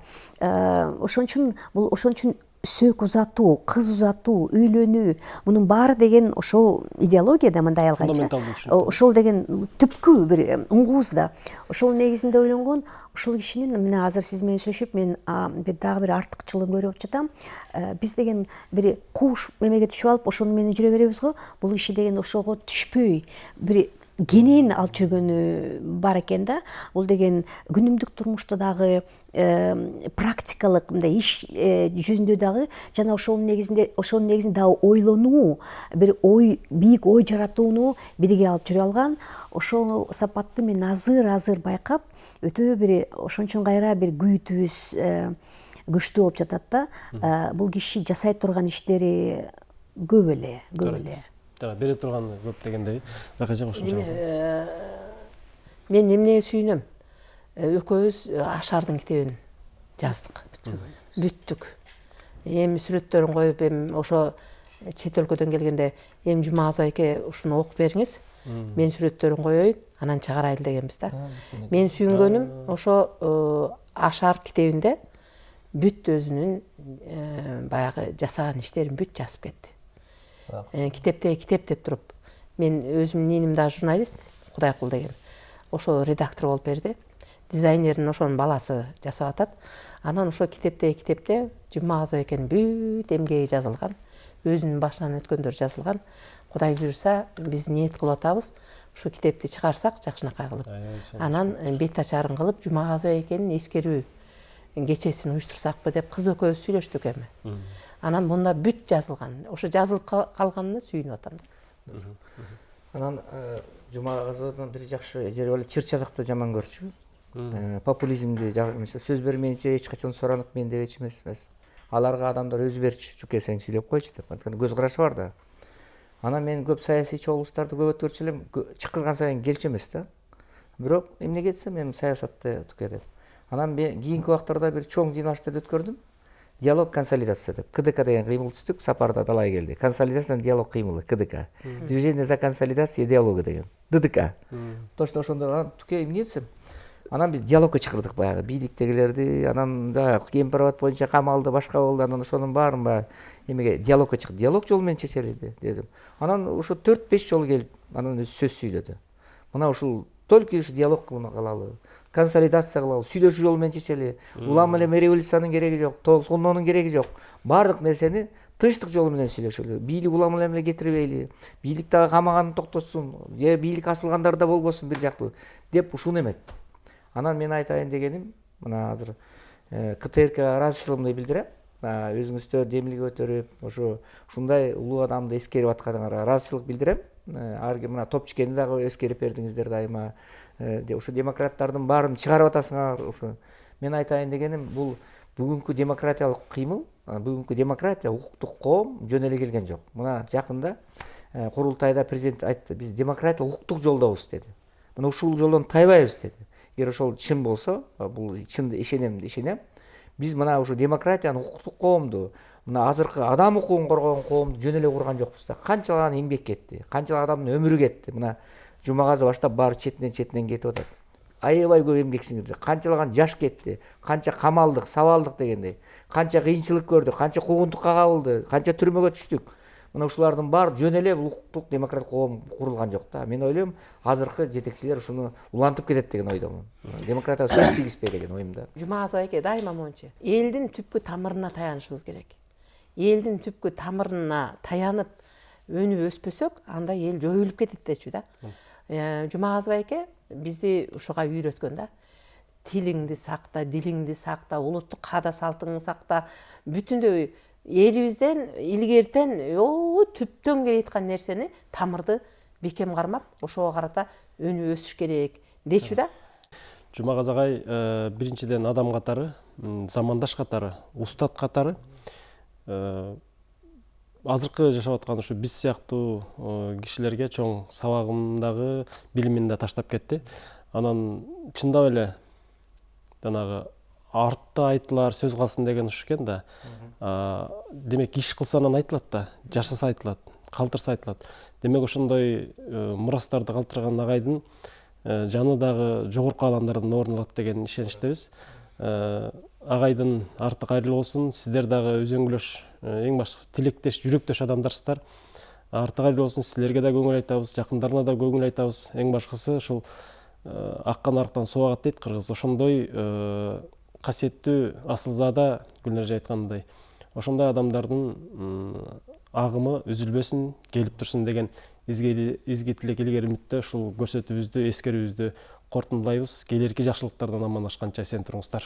Ошон үчүн сөөк узатуу, кыз узатуу, үйлөнүү, мунун баары деген ошол идеологияда мындай алгача. Ошол деген түпкү бир уңгуз да. Ошол негизинде ойлонгон. Ошол кишинин мына азыр сиз менен сүйлөшүп, мен дагы бир артыкчылыгын көрүп жатам. Биз деген бир кууш мемеге түшүп алып, ошону менен жүрө беребиз го. Бул киши деген ошого түшпөй, бир кенен алып жүргөнү бар экен да. Бул деген күнүмдүк турмушта дагы практикалык мындай иш жүзүндө дагы жана ошонун негизинде дагы ойлонуу, бир бийик ой жаратууну бирге алып жүрө алган. Ошол сапатты мен азыр байкап, өтө бир ошон үчүн кайра бир күйүтүбүз күчтүү болуп жатат да. Бул киши жасай турган иштери көп эле. Жана бере турган көп дегендей. Закажа ошончо. Мен эмнеге сүйүнөм? Экөөбүз Ашардын китебин жаздык. Бүттүк. Эми сүрөттөрүн коюп, эми ошо чет өлкөдөн келгенде, эми Жумагазов айке ушуну окуп бериңиз. Мен сүрөттөрүн коеюн, анан чыгарайын дегенбиз да. Мен сүйүнгөнүм ошо Ашар китебинде бүт өзүнүн баягы жасаган иштерин бүт жазып кетти. Китеп деп туруп, мен өзүмдүн ниним да журналист, Кудайкул деген. Ошо редактор болуп берди. Дизайнерин ошонун баласы жасап атат. Анан ошо китепте Жумагазов айкенин бүт эмгеги жазылган, өзүнүн башынан өткөндөр жазылган. Кудай буюрса, биз ниет кылып атабыз, ушу китепти чыгарсак жакшынакай кылып. Анан бет ачарын кылып, Жумагазов айкенин эскерүү кечесин уюштурсакпы деп кыз экөөбүз сүйлөштүк эми. Анан мында бүт жазылган. Ошо жазылып калганына сүйүнүп атам. Анан Жумагазовдун бир жакшы жери бар, чыр чатакты жаман көрчү. Популизмди сөз бермейинче эч качан суранып мен дебечү эмес. Аларга адамдар өзү берчү, чүкө сен сүйлөп койчу деп. Анткени көз карашы бар да. Анан мен көп саясий чогулуштарды көп өткөрчү элем, чыккан сайын келчү эмес да. Бирок эмнеге десем, мен саясатты туке деп. Анан мен кийинки убактарда бир чоң жыйналыштарды өткөрдүм. Диалог консолидация деп. КДК деген кыймыл түздүк, сапарда далай келди. Консолидация диалог кыймылы КДК. Движение за консолидацию и диалога деген. ДДК. Точно ошондо туке эмне десем. Анан биз диалогко чакырдык баягы бийликтегилерди, анан да кемпирабад боюнча камалды, башка болду, анан ошонун баарын баягы эмеге диалогко чык. Диалог жолу менен чечели дедим. Анан ошо 4-5 жолу келип, анан өзү сөз сүйлөдү. Мына ушул только ушу диалог кылалы, консолидация кылалы, сүйлөшүү жолу менен чечели. Улам эле революциянын кереги жок, толкундоонун кереги жок. Бардык нерсени тынчтык жолу менен сүйлөшөлү. Бийлик улам эле кетирбейли. Бийлик дагы камаганын токтотсун, же бийлик асылгандар да болбосун бир жактуу деп ушуну эметти. Анан мен айтайын дегеним, мына азыр КТРК ыраазычылыгымды билдирем. Өзүңүздөр демилге көтөрүп, ушундай улуу адамды эскерип атканыңарга ыраазычылык билдирем. Мына Топчикени дагы эскерип бердиңиздер дайыма. Ушу демократтардын баарын чыгарып атасыңар. Мен айтайын дегеним, бул бүгүнкү демократиялык кыймыл, бүгүнкү демократия, укуктук коом жөн эле келген жок. Мына жакында курултайда президент айтты, биз демократиялык укуктук жолдобуз деди. Мына ушул жолдон тайбайбыз деди. Эгер ошол чын болсо, бул чын ишенем. Биз мына ушу демократиянын укуктук коомду, мына азыркы адам укугун коргогон коомду жөн эле курган жокпуз да. Канчалаган эмгек кетти, канчалаган адамдын өмүрү кетти. Мына Жумагазов баштап баары четинен кетип атат. Аябай көп эмгек сиңирди. Канчалаган жаш кетти, канча камалдык, сабалдык дегендей. Канча кыйынчылык көрдүк, канча куугунтукка кабылды, канча түрмөгө түштүк. Мына ушулардын баары жөн эле бул укуктук демократ коом курулган жок да. Мен ойлойм, азыркы жетекчилер ушуну улантып кетет деген ойдомун. Демократияга сөз тийгизбей деген оюмда. Жумагазов айке дайыма мончу. Элдин түпкү тамырына таянышыбыз керек. Элдин түпкү тамырына таянып өнүп өспөсөк, анда эл жоюлуп кетет дечү да. Жумагазов айке бизди ушуга үйрөткөн да. Тилиңди сакта, дилиңди сакта, улуттук каада салтыңды сакта, бүтүндөй элибизден илгертен түптөн келаткан нерсени, тамырды бекем кармап, ошого карата өнүп өсүш керек дечү да. Жумагазов агай биринчиден адам катары, замандаш катары, устат катары азыркы жашап аткан ушу биз сыяктуу кишилерге чоң сабагындагы билимин да таштап кетти. Анан чындап эле жанагы артта айтылар сөз калсын деген ушу экен да. Демек иш кылса анан айтылат да, жашаса айтылат, калтырса айтылат. Демек ошондой мурастарды калтырган агайдын жаны дагы жогорку аландардын орун алат деген ишеничтебиз. Агайдын арты кайырлуу болсун, сиздер дагы үзөңгүлөш эң башкысы тилектеш, жүрөктөш адамдарсыздар. Арты кайырлуу болсун, силерге да көңүл айтабыз, жакындарына да көңүл айтабыз. Эң башкысы ушул аккан арыктан суу агат дейт кыргыз. Ошондой касиеттүү асылзаада Гүлнәр айткандай, ошондой адамдардын агымы үзүлбөсүн, келип турсун деген изги тилек илгери үмүттө ушул көрсөтүүбүздү эскерүүбүздү корутундайбыз. Келерки жакшылыктардан аманлашканча эсен туруңуздар.